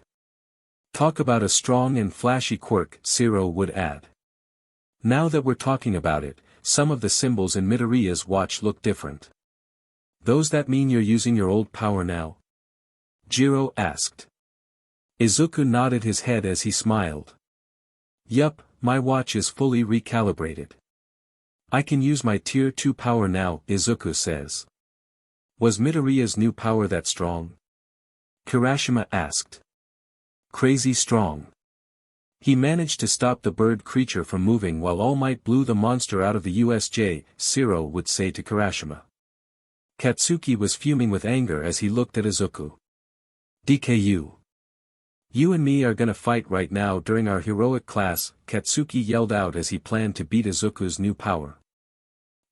Talk about a strong and flashy quirk, Siro would add. Now that we're talking about it, some of the symbols in Midoriya's watch look different. Those that mean you're using your old power now? Jiro asked. Izuku nodded his head as he smiled. Yup, my watch is fully recalibrated. I can use my tier 2 power now, Izuku says. Was Midoriya's new power that strong? Kirishima asked. Crazy strong. He managed to stop the bird creature from moving while All Might blew the monster out of the USJ, Siro would say to Kirishima. Katsuki was fuming with anger as he looked at Izuku. DKU. You and me are gonna fight right now during our heroic class, Katsuki yelled out as he planned to beat Izuku's new power.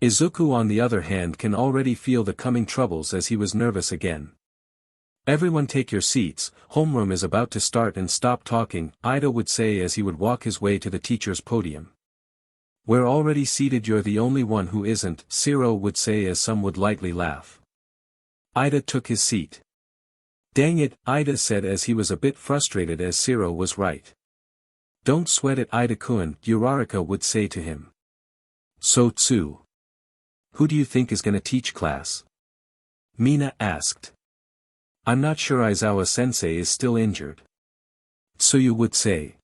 Izuku on the other hand can already feel the coming troubles as he was nervous again. Everyone take your seats, homeroom is about to start and stop talking, Ida would say as he would walk his way to the teacher's podium. We're already seated, you're the only one who isn't, Siro would say as some would lightly laugh. Ida took his seat. Dang it, Ida said as he was a bit frustrated as Siro was right. Don't sweat it, Ida-kun, Uraraka would say to him. So Tsu. Who do you think is gonna teach class? Mina asked. I'm not sure, Aizawa-sensei is still injured. Tsuyu would say.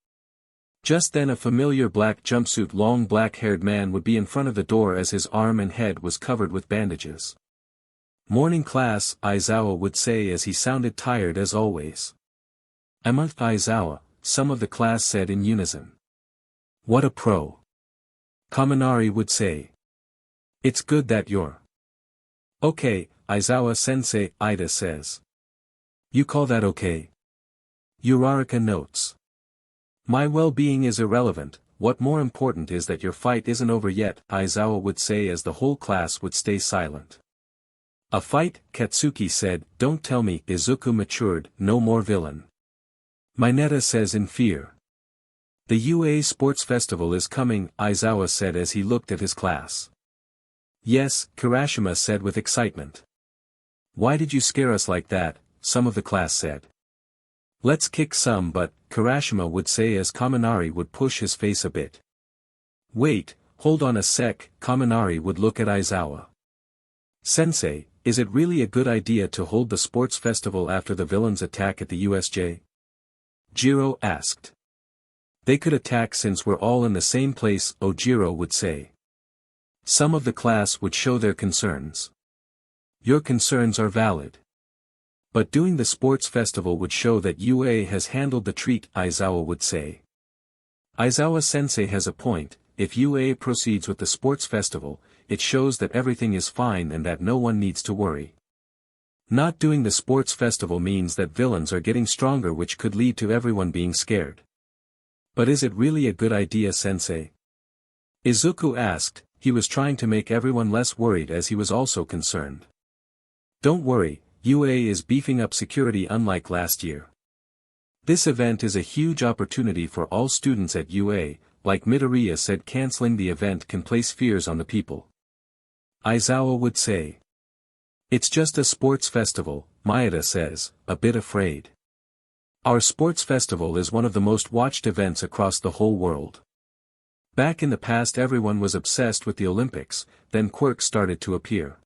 Just then a familiar black jumpsuit long black-haired man would be in front of the door as his arm and head was covered with bandages. Morning class, Aizawa would say as he sounded tired as always. Amongst Aizawa, some of the class said in unison. What a pro. Kaminari would say. It's good that you're. Okay, Aizawa-sensei, Ida says. You call that okay? Uraraka notes. My well-being is irrelevant, what more important is that your fight isn't over yet, Aizawa would say as the whole class would stay silent. A fight, Katsuki said, don't tell me, Izuku matured, no more villain. Mineta says in fear. The UA Sports Festival is coming, Aizawa said as he looked at his class. Yes, Kirashima said with excitement. Why did you scare us like that? Some of the class said. Let's kick some, but, Kirashima would say as Kaminari would push his face a bit. Wait, hold on a sec, Kaminari would look at Aizawa. Sensei, is it really a good idea to hold the sports festival after the villains attack at the USJ? Jiro asked. They could attack since we're all in the same place, Ojiro would say. Some of the class would show their concerns. Your concerns are valid. But doing the sports festival would show that UA has handled the treat, Aizawa would say. Aizawa-sensei has a point, if UA proceeds with the sports festival, it shows that everything is fine and that no one needs to worry. Not doing the sports festival means that villains are getting stronger, which could lead to everyone being scared. But is it really a good idea, sensei? Izuku asked. He was trying to make everyone less worried as he was also concerned. Don't worry, UA is beefing up security unlike last year. This event is a huge opportunity for all students at UA, like Midoriya said, canceling the event can place fears on the people. Aizawa would say. It's just a sports festival, Maeda says, a bit afraid. Our sports festival is one of the most watched events across the whole world. Back in the past everyone was obsessed with the Olympics, then quirks started to appear.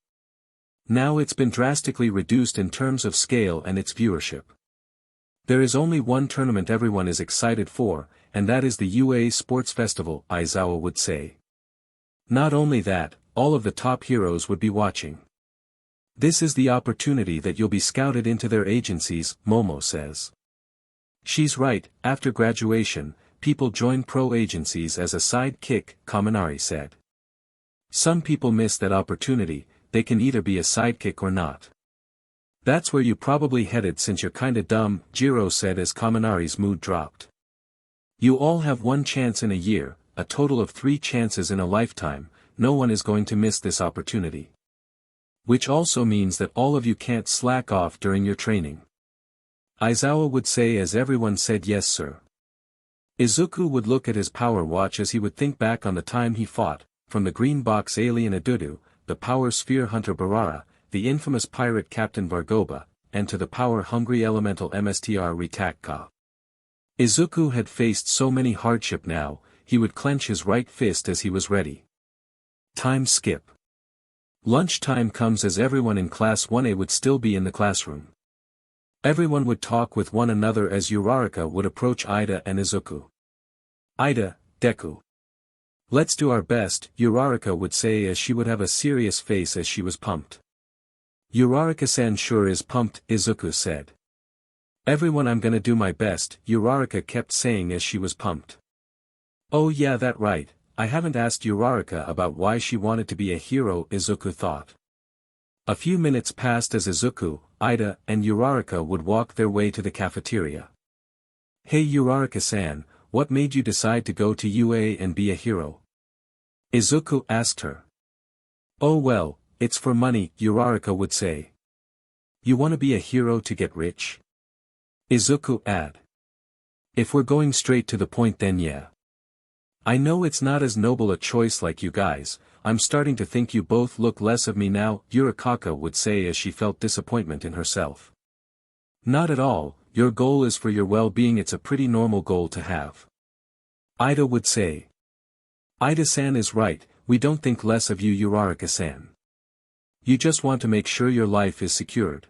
Now it's been drastically reduced in terms of scale and its viewership. There is only one tournament everyone is excited for, and that is the UA Sports Festival, Aizawa would say. Not only that, all of the top heroes would be watching. This is the opportunity that you'll be scouted into their agencies, Momo says. She's right, after graduation, people join pro agencies as a sidekick, Kaminari said. Some people miss that opportunity, they can either be a sidekick or not. That's where you probably headed since you're kinda dumb, Jiro said as Kaminari's mood dropped. You all have one chance in a year, a total of 3 chances in a lifetime, no one is going to miss this opportunity. Which also means that all of you can't slack off during your training. Aizawa would say as everyone said yes sir. Izuku would look at his power watch as he would think back on the time he fought, from the green box alien Adudu, the power sphere hunter Barara, the infamous pirate Captain Vargoba, and to the power-hungry elemental Mstr Ritakka. Izuku had faced so many hardship now, he would clench his right fist as he was ready. Time skip. Lunchtime comes as everyone in Class 1A would still be in the classroom. Everyone would talk with one another as Uraraka would approach Ida and Izuku. Ida, Deku. Let's do our best, Uraraka would say as she would have a serious face as she was pumped. Uraraka-san sure is pumped, Izuku said. Everyone, I'm gonna do my best, Uraraka kept saying as she was pumped. Oh yeah, that right, I haven't asked Uraraka about why she wanted to be a hero, Izuku thought. A few minutes passed as Izuku, Ida, and Uraraka would walk their way to the cafeteria. Hey Uraraka-san, what made you decide to go to UA and be a hero? Izuku asked her. Oh well, it's for money, Uraraka would say. You wanna be a hero to get rich? Izuku add. If we're going straight to the point then yeah. I know it's not as noble a choice like you guys, I'm starting to think you both look less of me now, Uraraka would say as she felt disappointment in herself. Not at all, your goal is for your well-being, it's a pretty normal goal to have. Ida would say. Ida-san is right, we don't think less of you Uraraka-san. You just want to make sure your life is secured.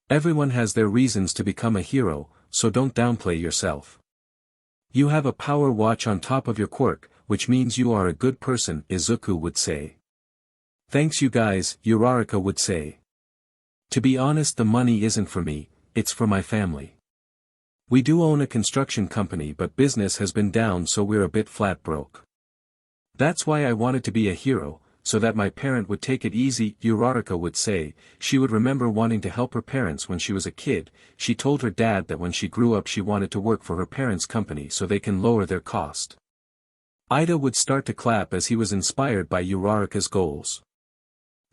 Everyone has their reasons to become a hero, so don't downplay yourself. You have a power watch on top of your quirk, which means you are a good person, Izuku would say. Thanks you guys, Uraraka would say. To be honest, the money isn't for me, it's for my family. We do own a construction company but business has been down so we're a bit flat broke. That's why I wanted to be a hero, so that my parent would take it easy, Uraraka would say. She would remember wanting to help her parents when she was a kid. She told her dad that when she grew up she wanted to work for her parents' company so they can lower their cost. Ida would start to clap as he was inspired by Uraraka's goals.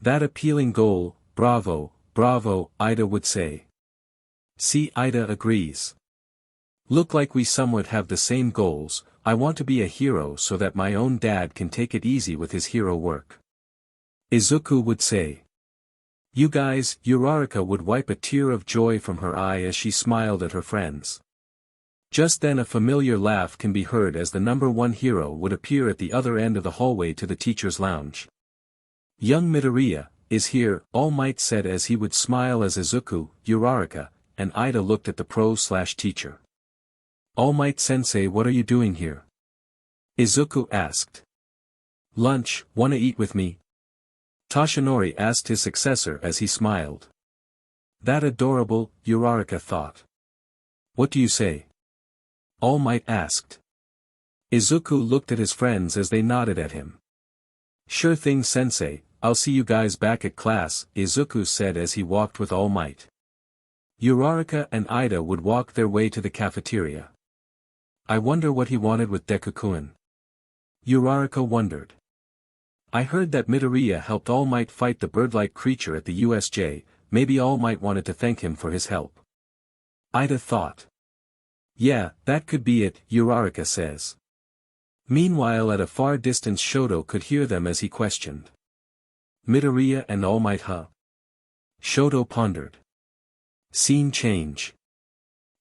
That appealing goal, bravo, bravo, Ida would say. See, Ida agrees. Look like we somewhat have the same goals. I want to be a hero so that my own dad can take it easy with his hero work. Izuku would say. You guys, Uraraka would wipe a tear of joy from her eye as she smiled at her friends. Just then a familiar laugh can be heard as the number one hero would appear at the other end of the hallway to the teacher's lounge. Young Midoriya is here, All Might said as he would smile as Izuku, Uraraka, and Ida looked at the pro/teacher. All Might sensei, what are you doing here? Izuku asked. Lunch, wanna eat with me? Toshinori asked his successor as he smiled. That adorable, Uraraka thought. What do you say? All Might asked. Izuku looked at his friends as they nodded at him. Sure thing sensei, I'll see you guys back at class, Izuku said as he walked with All Might. Uraraka and Ida would walk their way to the cafeteria. I wonder what he wanted with Deku-kun. Uraraka wondered. I heard that Midoriya helped All Might fight the bird-like creature at the USJ, maybe All Might wanted to thank him for his help. Ida thought. Yeah, that could be it, Uraraka says. Meanwhile at a far distance Shoto could hear them as he questioned. Midoriya and All Might huh? Shoto pondered. Scene change.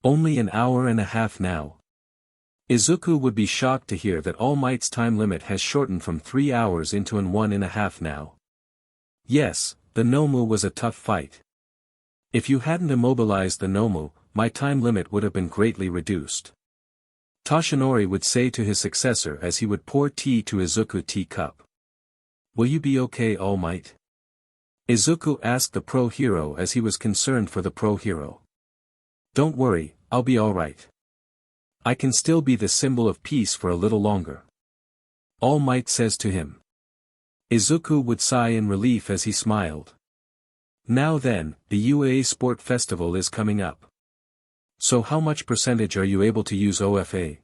Only an hour and a half now. Izuku would be shocked to hear that All Might's time limit has shortened from 3 hours into an 1.5 now. Yes, the Nomu was a tough fight. If you hadn't immobilized the Nomu, my time limit would have been greatly reduced. Toshinori would say to his successor as he would pour tea to Izuku's tea cup. Will you be okay, All Might? Izuku asked the pro-hero as he was concerned for the pro-hero. Don't worry, I'll be alright. I can still be the symbol of peace for a little longer. All Might says to him. Izuku would sigh in relief as he smiled. Now then, the UA Sport Festival is coming up. So how much percentage are you able to use OFA?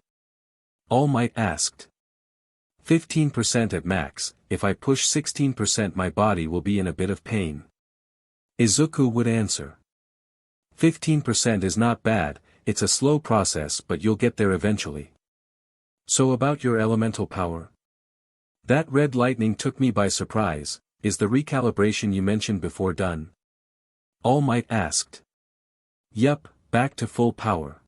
All Might asked. 15% at max, if I push 16% my body will be in a bit of pain. Izuku would answer. 15% is not bad, it's a slow process but you'll get there eventually. So about your elemental power? That red lightning took me by surprise, is the recalibration you mentioned before done? All Might asked. Yup, back to full power.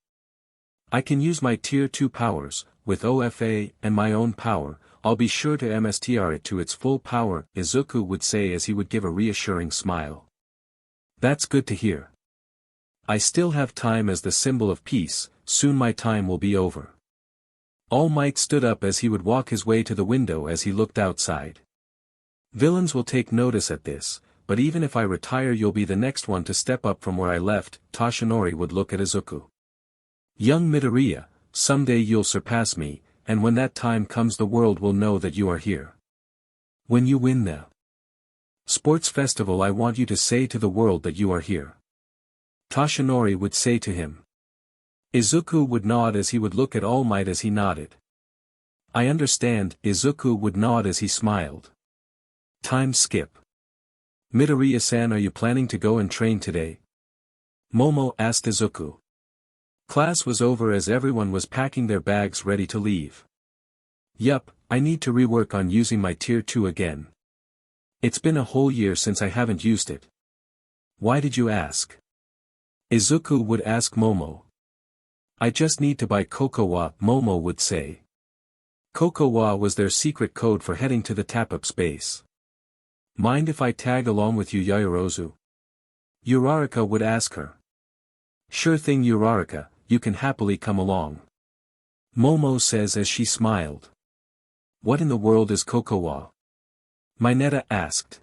I can use my tier 2 powers, with OFA and my own power, I'll be sure to MSTR it to its full power, Izuku would say as he would give a reassuring smile. That's good to hear. I still have time as the symbol of peace, soon my time will be over. All Might stood up as he would walk his way to the window as he looked outside. Villains will take notice at this, but even if I retire you'll be the next one to step up from where I left, Toshinori would look at Izuku. Young Midoriya, someday you'll surpass me, and when that time comes the world will know that you are here. When you win the sports festival I want you to say to the world that you are here. Toshinori would say to him. Izuku would nod as he would look at All Might as he nodded. I understand, Izuku would nod as he smiled. Time skip. Midoriya-san, are you planning to go and train today? Momo asked Izuku. Class was over as everyone was packing their bags ready to leave. Yup, I need to rework on using my tier 2 again. It's been a whole year since I haven't used it. Why did you ask? Izuku would ask Momo. I just need to buy Kokowa, Momo would say. Kokowa was their secret code for heading to the tap-up space. Mind if I tag along with you, Yaoyorozu? Uraraka would ask her. Sure thing, Uraraka, you can happily come along. Momo says as she smiled. What in the world is Kokowa? Mineta asked.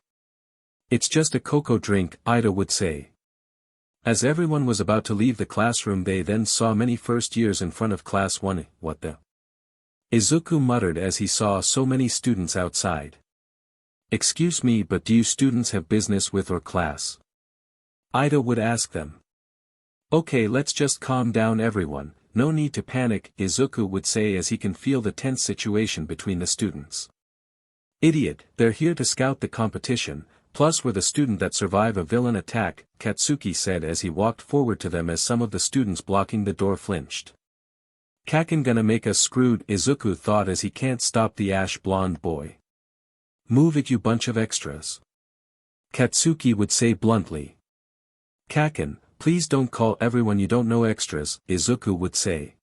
It's just a cocoa drink, Ida would say. As everyone was about to leave the classroom they then saw many first years in front of class 1. What the? Izuku muttered as he saw so many students outside. Excuse me, but do you students have business with or class? Ida would ask them. Okay, let's just calm down everyone, no need to panic, Izuku would say as he can feel the tense situation between the students. Idiot, they're here to scout the competition, plus we're the student that survive a villain attack, Katsuki said as he walked forward to them as some of the students blocking the door flinched. Kaken gonna make us screwed, Izuku thought as he can't stop the ash blonde boy. Move it, you bunch of extras. Katsuki would say bluntly. Kaken, please don't call everyone you don't know extras, Izuku would say.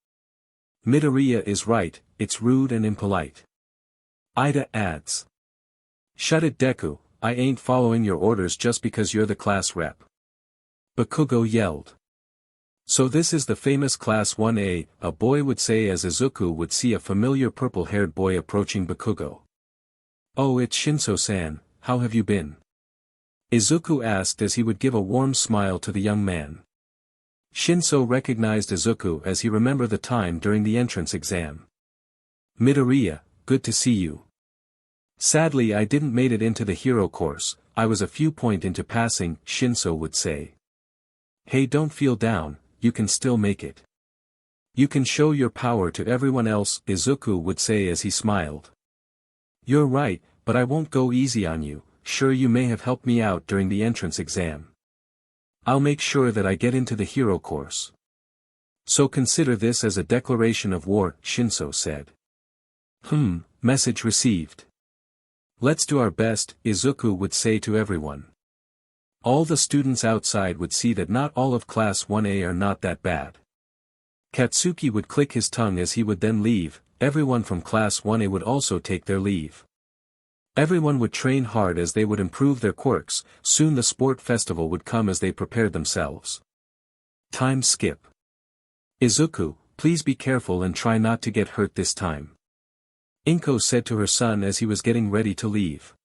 Midoriya is right, it's rude and impolite. Ida adds. Shut it, Deku, I ain't following your orders just because you're the class rep. Bakugou yelled. So this is the famous Class 1A, a boy would say as Izuku would see a familiar purple-haired boy approaching Bakugou. Oh, it's Shinso-san, how have you been? Izuku asked as he would give a warm smile to the young man. Shinso recognized Izuku as he remembered the time during the entrance exam. Midoriya, good to see you. Sadly, I didn't make it into the hero course, I was a few points into passing, Shinso would say. Hey, don't feel down, you can still make it. You can show your power to everyone else, Izuku would say as he smiled. You're right, but I won't go easy on you, sure you may have helped me out during the entrance exam. I'll make sure that I get into the hero course. So consider this as a declaration of war, Shinso said. Message received. Let's do our best, Izuku would say to everyone. All the students outside would see that not all of Class 1A are not that bad. Katsuki would click his tongue as he would then leave, everyone from Class 1A would also take their leave. Everyone would train hard as they would improve their quirks, soon the sport festival would come as they prepared themselves. Time skip. Izuku, please be careful and try not to get hurt this time. Inko said to her son as he was getting ready to leave.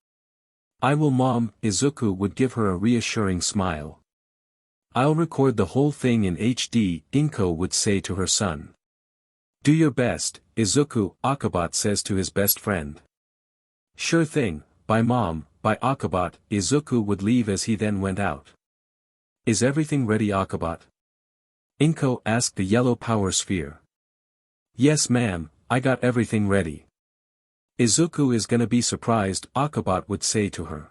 I will, Mom, Izuku would give her a reassuring smile. I'll record the whole thing in HD, Inko would say to her son. Do your best, Izuku, Akabot says to his best friend. Sure thing, bye Mom, bye Akabot, Izuku would leave as he then went out. Is everything ready, Akabot? Inko asked the yellow power sphere. Yes ma'am, I got everything ready. Izuku is gonna be surprised, Akabot would say to her.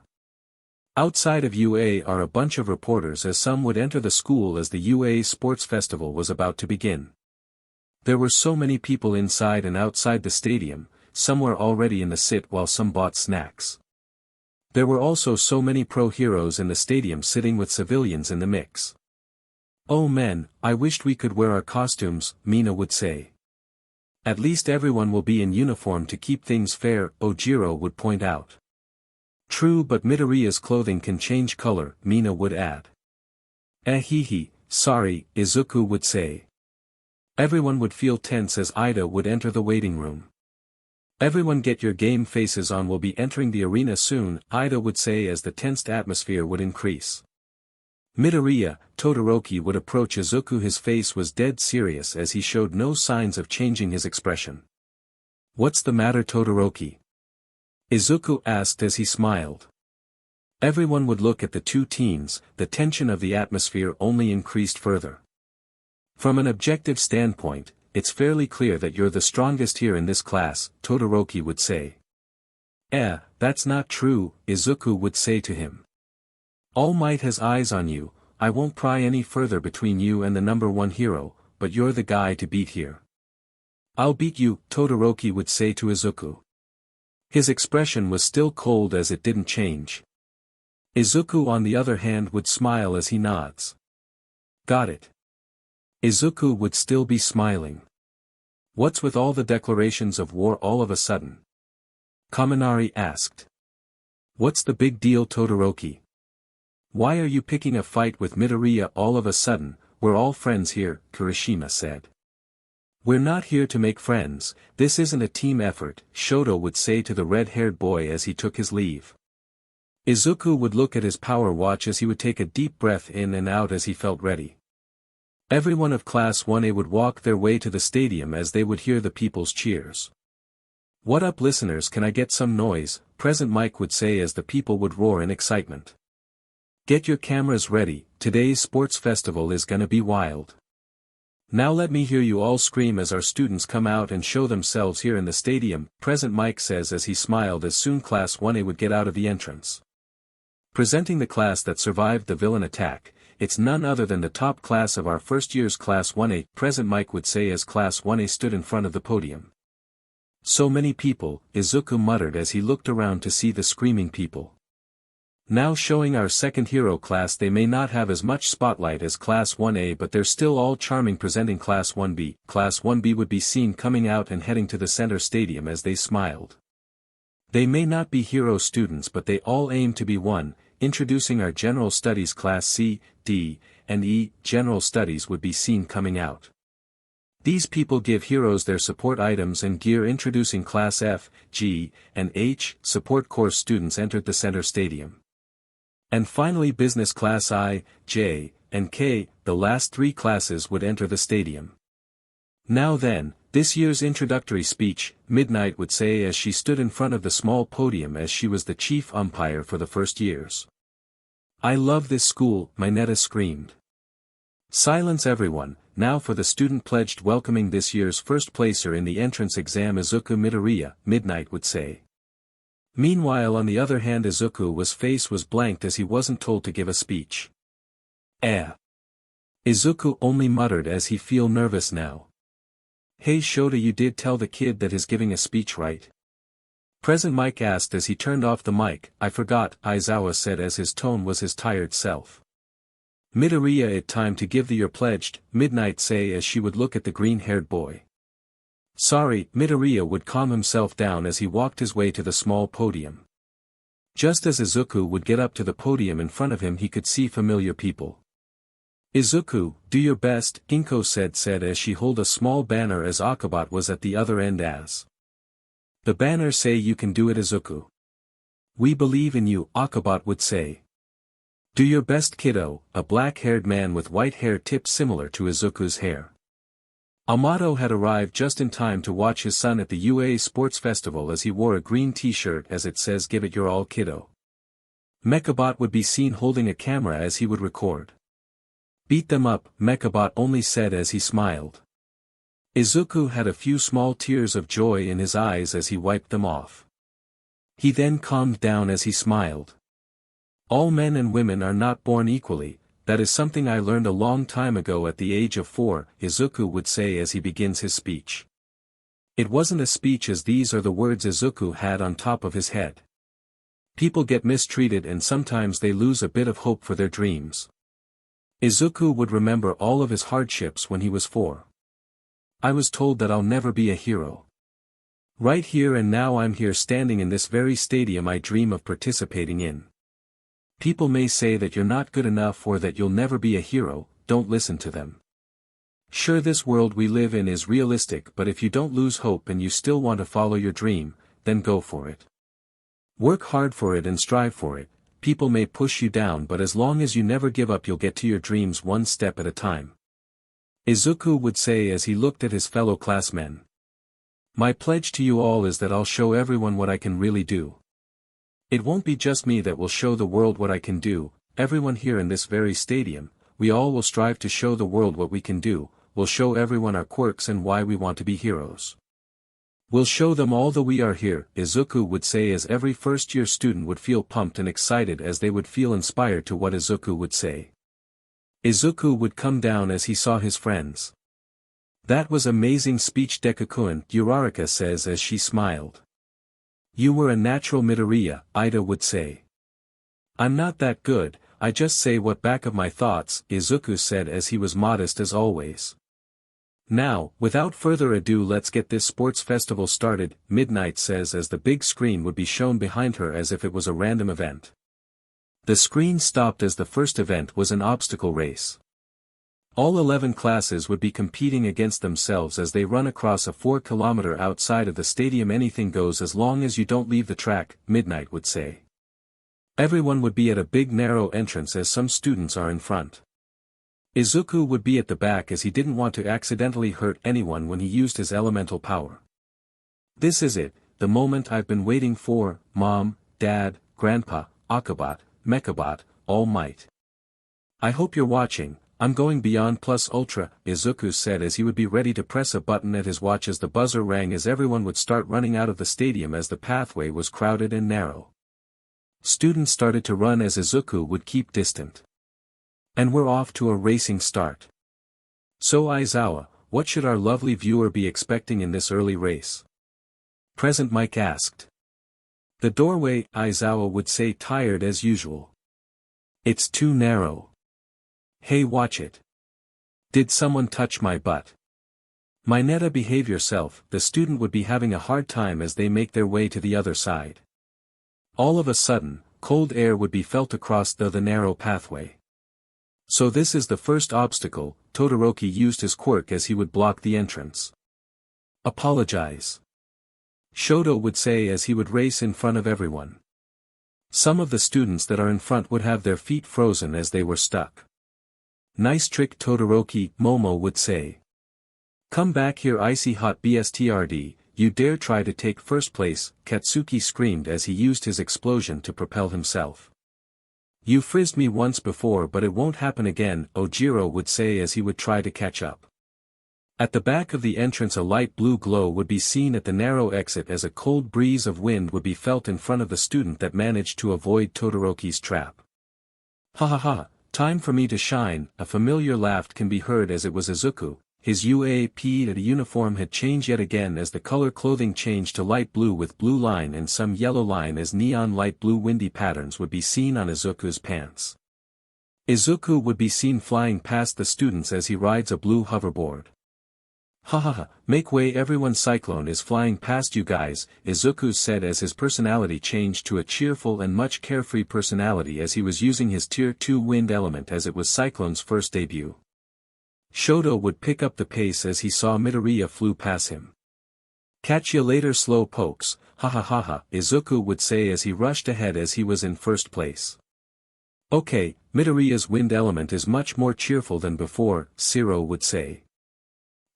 Outside of UA are a bunch of reporters as some would enter the school as the UA sports festival was about to begin. There were so many people inside and outside the stadium, some were already in the sit while some bought snacks. There were also so many pro heroes in the stadium sitting with civilians in the mix. Oh man, I wished we could wear our costumes, Mina would say. At least everyone will be in uniform to keep things fair, Ojiro would point out. True, but Midoriya's clothing can change color, Mina would add. Sorry, Izuku would say. Everyone would feel tense as Ida would enter the waiting room. Everyone get your game faces on, we'll be entering the arena soon, Ida would say as the tensed atmosphere would increase. Midoriya, Todoroki would approach Izuku, his face was dead serious as he showed no signs of changing his expression. What's the matter, Todoroki? Izuku asked as he smiled. Everyone would look at the two teens, the tension of the atmosphere only increased further. From an objective standpoint, it's fairly clear that you're the strongest here in this class, Todoroki would say. That's not true, Izuku would say to him. All Might has eyes on you, I won't pry any further between you and the number one hero, but you're the guy to beat here. I'll beat you, Todoroki would say to Izuku. His expression was still cold as it didn't change. Izuku on the other hand would smile as he nods. Got it. Izuku would still be smiling. What's with all the declarations of war all of a sudden? Kaminari asked. What's the big deal, Todoroki? Why are you picking a fight with Midoriya all of a sudden? We're all friends here, Kirishima said. We're not here to make friends, this isn't a team effort, Shoto would say to the red-haired boy as he took his leave. Izuku would look at his power watch as he would take a deep breath in and out as he felt ready. Everyone of Class 1A would walk their way to the stadium as they would hear the people's cheers. What up listeners, can I get some noise? present mic would say as the people would roar in excitement. Get your cameras ready, today's sports festival is gonna be wild. Now let me hear you all scream as our students come out and show themselves here in the stadium, present mic says as he smiled as soon class 1A would get out of the entrance. Presenting the class that survived the villain attack, it's none other than the top class of our first year's class 1A, present mic would say as class 1A stood in front of the podium. So many people, Izuku muttered as he looked around to see the screaming people. Now showing our second hero class, they may not have as much spotlight as class 1A, but they're still all charming. Presenting class 1B. Class 1B would be seen coming out and heading to the center stadium as they smiled. They may not be hero students, but they all aim to be one. Introducing our general studies class C, D, and E. General studies would be seen coming out. These people give heroes their support items and gear. Introducing class F, G, and H. Support course students entered the center stadium. And finally business class I, J, and K, the last three classes would enter the stadium. Now then, this year's introductory speech, Midnight would say as she stood in front of the small podium as she was the chief umpire for the first years. I love this school, Mineta screamed. Silence everyone, now for the student pledged. Welcoming this year's first placer in the entrance exam, Izukumidoriya, Midnight would say. Meanwhile on the other hand Izuku's face was blanked as he wasn't told to give a speech. Izuku only muttered as he feel nervous now. Hey Shota, you did tell the kid that he's giving a speech, right? Present mic asked as he turned off the mic. I forgot, Aizawa said as his tone was his tired self. Midoriya, it time to give the your pledged, Midnight say as she would look at the green-haired boy. Sorry, Midoriya would calm himself down as he walked his way to the small podium. Just as Izuku would get up to the podium in front of him, he could see familiar people. Izuku, do your best, Inko said as she held a small banner as Akabot was at the other end as. The banner say you can do it Izuku. We believe in you, Akabot would say. Do your best kiddo, a black-haired man with white hair tipped similar to Izuku's hair. Amato had arrived just in time to watch his son at the UA Sports Festival as he wore a green t-shirt as it says give it your all kiddo. Mechabot would be seen holding a camera as he would record. Beat them up, Mechabot only said as he smiled. Izuku had a few small tears of joy in his eyes as he wiped them off. He then calmed down as he smiled. All men and women are not born equally. That is something I learned a long time ago at the age of 4, Izuku would say as he begins his speech. It wasn't a speech as these are the words Izuku had on top of his head. People get mistreated and sometimes they lose a bit of hope for their dreams. Izuku would remember all of his hardships when he was 4. I was told that I'll never be a hero. Right here and now I'm here standing in this very stadium I dream of participating in. People may say that you're not good enough or that you'll never be a hero, don't listen to them. Sure, this world we live in is realistic, but if you don't lose hope and you still want to follow your dream, then go for it. Work hard for it and strive for it. People may push you down, but as long as you never give up you'll get to your dreams one step at a time. Izuku would say as he looked at his fellow classmen. My pledge to you all is that I'll show everyone what I can really do. It won't be just me that will show the world what I can do, everyone here in this very stadium, we all will strive to show the world what we can do, we'll show everyone our quirks and why we want to be heroes. We'll show them all that we are here, Izuku would say as every first-year student would feel pumped and excited as they would feel inspired to what Izuku would say. Izuku would come down as he saw his friends. That was amazing speech Deku-kun, Uraraka says as she smiled. You were a natural Midoriya, Ida would say. I'm not that good, I just say what back of my thoughts, Izuku said as he was modest as always. Now, without further ado let's get this sports festival started, Midnight says as the big screen would be shown behind her as if it was a random event. The screen stopped as the first event was an obstacle race. All 11 classes would be competing against themselves as they run across a 4-kilometer outside of the stadium. Anything goes as long as you don't leave the track, Midnight would say. Everyone would be at a big narrow entrance as some students are in front. Izuku would be at the back as he didn't want to accidentally hurt anyone when he used his elemental power. This is it, the moment I've been waiting for, Mom, Dad, Grandpa, Akabot, Mechabot, All Might. I hope you're watching. I'm going beyond plus ultra, Izuku said as he would be ready to press a button at his watch as the buzzer rang as everyone would start running out of the stadium as the pathway was crowded and narrow. Students started to run as Izuku would keep distant. And we're off to a racing start. So Aizawa, what should our lovely viewer be expecting in this early race? Present Mike asked. The doorway, Aizawa would say, tired as usual. It's too narrow. Hey, watch it. Did someone touch my butt? Mineta, behave yourself. The student would be having a hard time as they make their way to the other side. All of a sudden, cold air would be felt across the narrow pathway. So this is the first obstacle. Todoroki used his quirk as he would block the entrance. Apologize. Shoto would say as he would race in front of everyone. Some of the students that are in front would have their feet frozen as they were stuck. Nice trick, Todoroki, Momo would say. Come back here, icy hot BSTRD, you dare try to take first place, Katsuki screamed as he used his explosion to propel himself. You frizzed me once before but it won't happen again, Ojiro would say as he would try to catch up. At the back of the entrance a light blue glow would be seen at the narrow exit as a cold breeze of wind would be felt in front of the student that managed to avoid Todoroki's trap. Ha ha ha. Time for me to shine, a familiar laugh can be heard as it was Izuku. His UAP uniform had changed yet again as the color clothing changed to light blue with blue line and some yellow line as neon light blue windy patterns would be seen on Izuku's pants. Izuku would be seen flying past the students as he rides a blue hoverboard. Ha ha ha, make way everyone, Cyclone is flying past you guys, Izuku said as his personality changed to a cheerful and much carefree personality as he was using his tier 2 wind element as it was Cyclone's first debut. Shoto would pick up the pace as he saw Midoriya flew past him. Catch ya later, slow pokes, ha ha ha ha, Izuku would say as he rushed ahead as he was in first place. Okay, Midoriya's wind element is much more cheerful than before, Zero would say.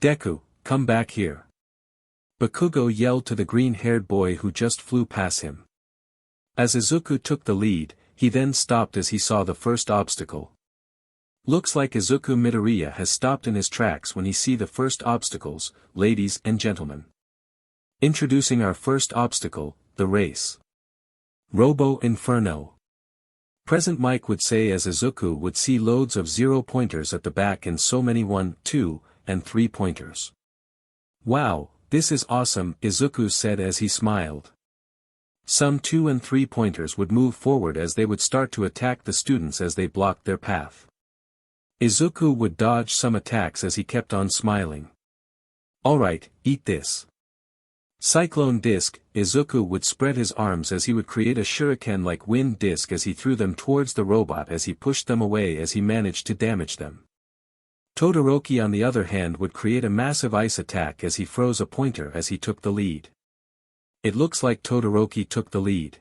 Deku, come back here. Bakugou yelled to the green-haired boy who just flew past him. As Izuku took the lead, he then stopped as he saw the first obstacle. Looks like Izuku Midoriya has stopped in his tracks when he see the first obstacles, ladies and gentlemen. Introducing our first obstacle, the race. Robo Inferno. Present Mike would say as Izuku would see loads of 0-pointers at the back and so many 1, 2, and 3-pointers. Wow, this is awesome, Izuku said as he smiled. Some 2 and 3-pointers would move forward as they would start to attack the students as they blocked their path. Izuku would dodge some attacks as he kept on smiling. Alright, eat this. Cyclone disc, Izuku would spread his arms as he would create a shuriken-like wind disc as he threw them towards the robot as he pushed them away as he managed to damage them. Todoroki on the other hand would create a massive ice attack as he froze a pointer as he took the lead. It looks like Todoroki took the lead.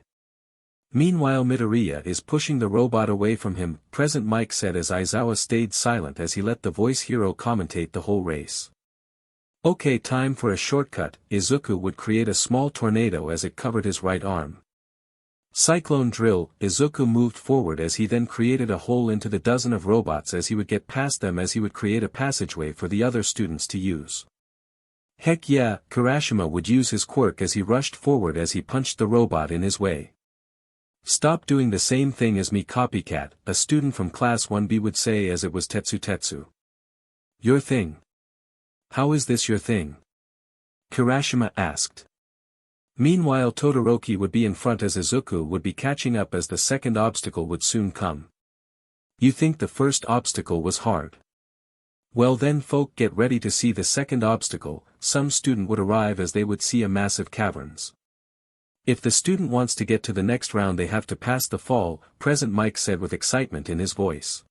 Meanwhile Midoriya is pushing the robot away from him, Present Mike said as Aizawa stayed silent as he let the voice hero commentate the whole race. Okay, time for a shortcut, Izuku would create a small tornado as it covered his right arm. Cyclone drill, Izuku moved forward as he then created a hole into the dozen of robots as he would get past them as he would create a passageway for the other students to use. Heck yeah, Kirashima would use his quirk as he rushed forward as he punched the robot in his way. Stop doing the same thing as me, copycat, a student from class 1B would say as it was Tetsu. Your thing? How is this your thing? Kirashima asked. Meanwhile Todoroki would be in front as Izuku would be catching up as the second obstacle would soon come. You think the first obstacle was hard? Well then folk, get ready to see the second obstacle. Some student would arrive as they would see a massive caverns. If the student wants to get to the next round they have to pass the fall, Present Mike said with excitement in his voice.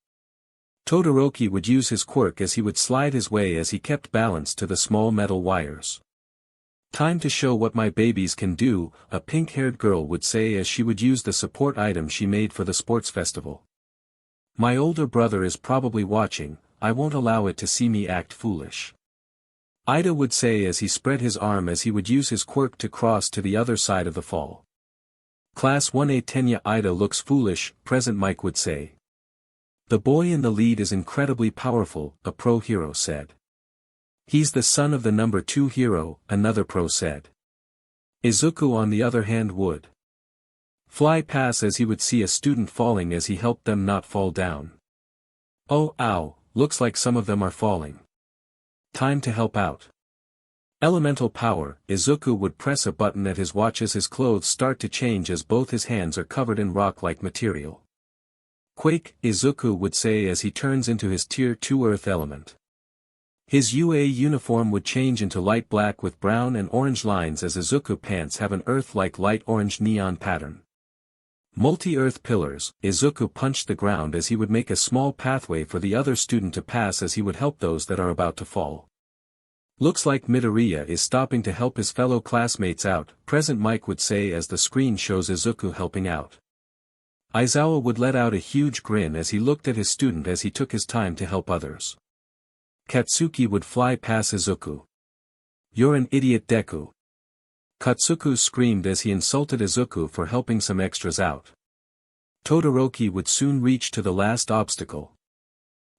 Todoroki would use his quirk as he would slide his way as he kept balance to the small metal wires. Time to show what my babies can do, a pink-haired girl would say as she would use the support item she made for the sports festival. My older brother is probably watching, I won't allow it to see me act foolish. Ida would say as he spread his arm as he would use his quirk to cross to the other side of the fall. Class 1A Tenya Ida looks foolish, Present Mike would say. The boy in the lead is incredibly powerful, a pro hero said. He's the son of the number 2 hero, another pro said. Izuku on the other hand would fly past as he would see a student falling as he helped them not fall down. Oh ow, looks like some of them are falling. Time to help out. Elemental power, Izuku would press a button at his watch as his clothes start to change as both his hands are covered in rock-like material. Quake, Izuku would say as he turns into his Tier 2 Earth element. His UA uniform would change into light black with brown and orange lines as Izuku pants have an Earth-like light orange neon pattern. Multi-Earth pillars, Izuku punched the ground as he would make a small pathway for the other student to pass as he would help those that are about to fall. Looks like Midoriya is stopping to help his fellow classmates out, Present Mike would say as the screen shows Izuku helping out. Aizawa would let out a huge grin as he looked at his student as he took his time to help others. Katsuki would fly past Izuku. You're an idiot Deku. Katsuku screamed as he insulted Izuku for helping some extras out. Todoroki would soon reach to the last obstacle.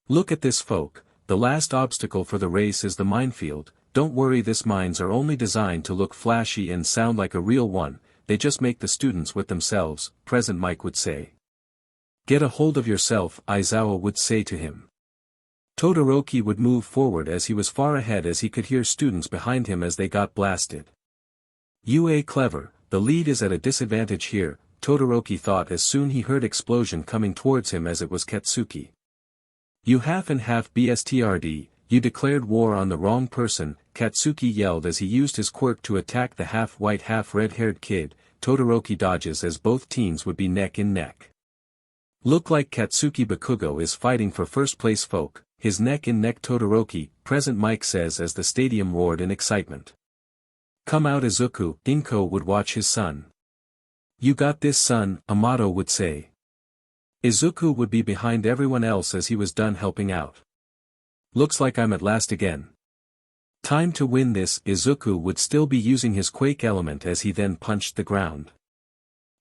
Look at this folk, the last obstacle for the race is the minefield, don't worry these mines are only designed to look flashy and sound like a real one, they just make the students with themselves, Present Mike would say. Get a hold of yourself, Aizawa would say to him. Todoroki would move forward as he was far ahead as he could hear students behind him as they got blasted. UA clever, the lead is at a disadvantage here, Todoroki thought as soon he heard explosion coming towards him as it was Katsuki. You half and half BSTRD, you declared war on the wrong person, Katsuki yelled as he used his quirk to attack the half-white half-red-haired kid, Todoroki dodges as both teams would be neck in neck. Look like Katsuki Bakugou is fighting for first place folk, his neck in neck Todoroki, Present Mike says as the stadium roared in excitement. Come out Izuku, Inko would watch his son. You got this son, Amato would say. Izuku would be behind everyone else as he was done helping out. Looks like I'm at last again. Time to win this, Izuku would still be using his quake element as he then punched the ground.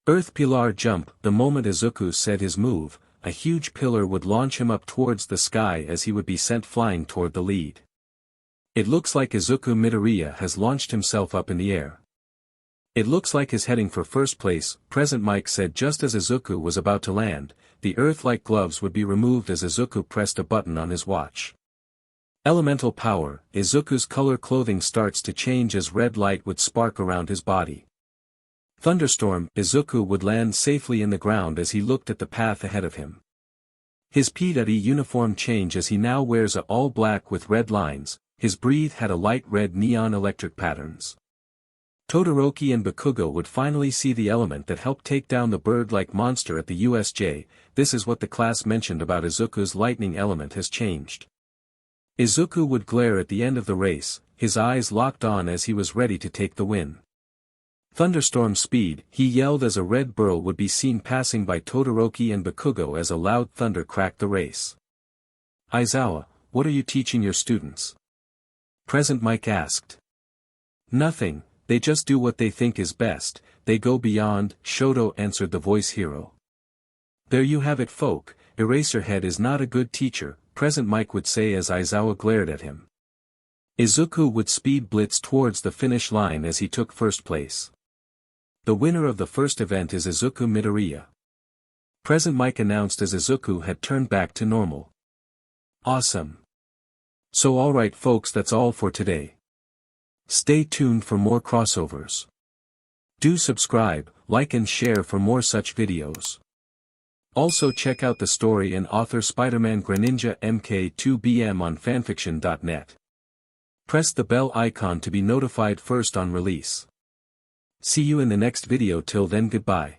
Earth Pillar jump, the moment Izuku said his move, a huge pillar would launch him up towards the sky as he would be sent flying toward the lead. It looks like Izuku Midoriya has launched himself up in the air. It looks like he's heading for first place, Present Mike said just as Izuku was about to land, the Earth-like gloves would be removed as Izuku pressed a button on his watch. Elemental power, Izuku's color clothing starts to change as red light would spark around his body. Thunderstorm, Izuku would land safely in the ground as he looked at the path ahead of him. His P.D. uniform change as he now wears a all black with red lines, his breathe had a light red neon electric patterns. Todoroki and Bakugou would finally see the element that helped take down the bird-like monster at the USJ, this is what the class mentioned about Izuku's lightning element has changed. Izuku would glare at the end of the race, his eyes locked on as he was ready to take the win. Thunderstorm speed, he yelled as a red burl would be seen passing by Todoroki and Bakugou as a loud thunder cracked the race. Aizawa, what are you teaching your students? Present Mike asked. Nothing, they just do what they think is best, they go beyond, Shoto answered the voice hero. There you have it folk, Eraserhead is not a good teacher, Present Mike would say as Aizawa glared at him. Izuku would speed blitz towards the finish line as he took first place. The winner of the first event is Izuku Midoriya. Present Mike announced as Izuku had turned back to normal. Awesome. So alright folks, that's all for today. Stay tuned for more crossovers. Do subscribe, like and share for more such videos. Also check out the story and author Spider-Man Greninja MK2BM on FANFICTIONnet. Press the bell icon to be notified first on release. See you in the next video, till then goodbye.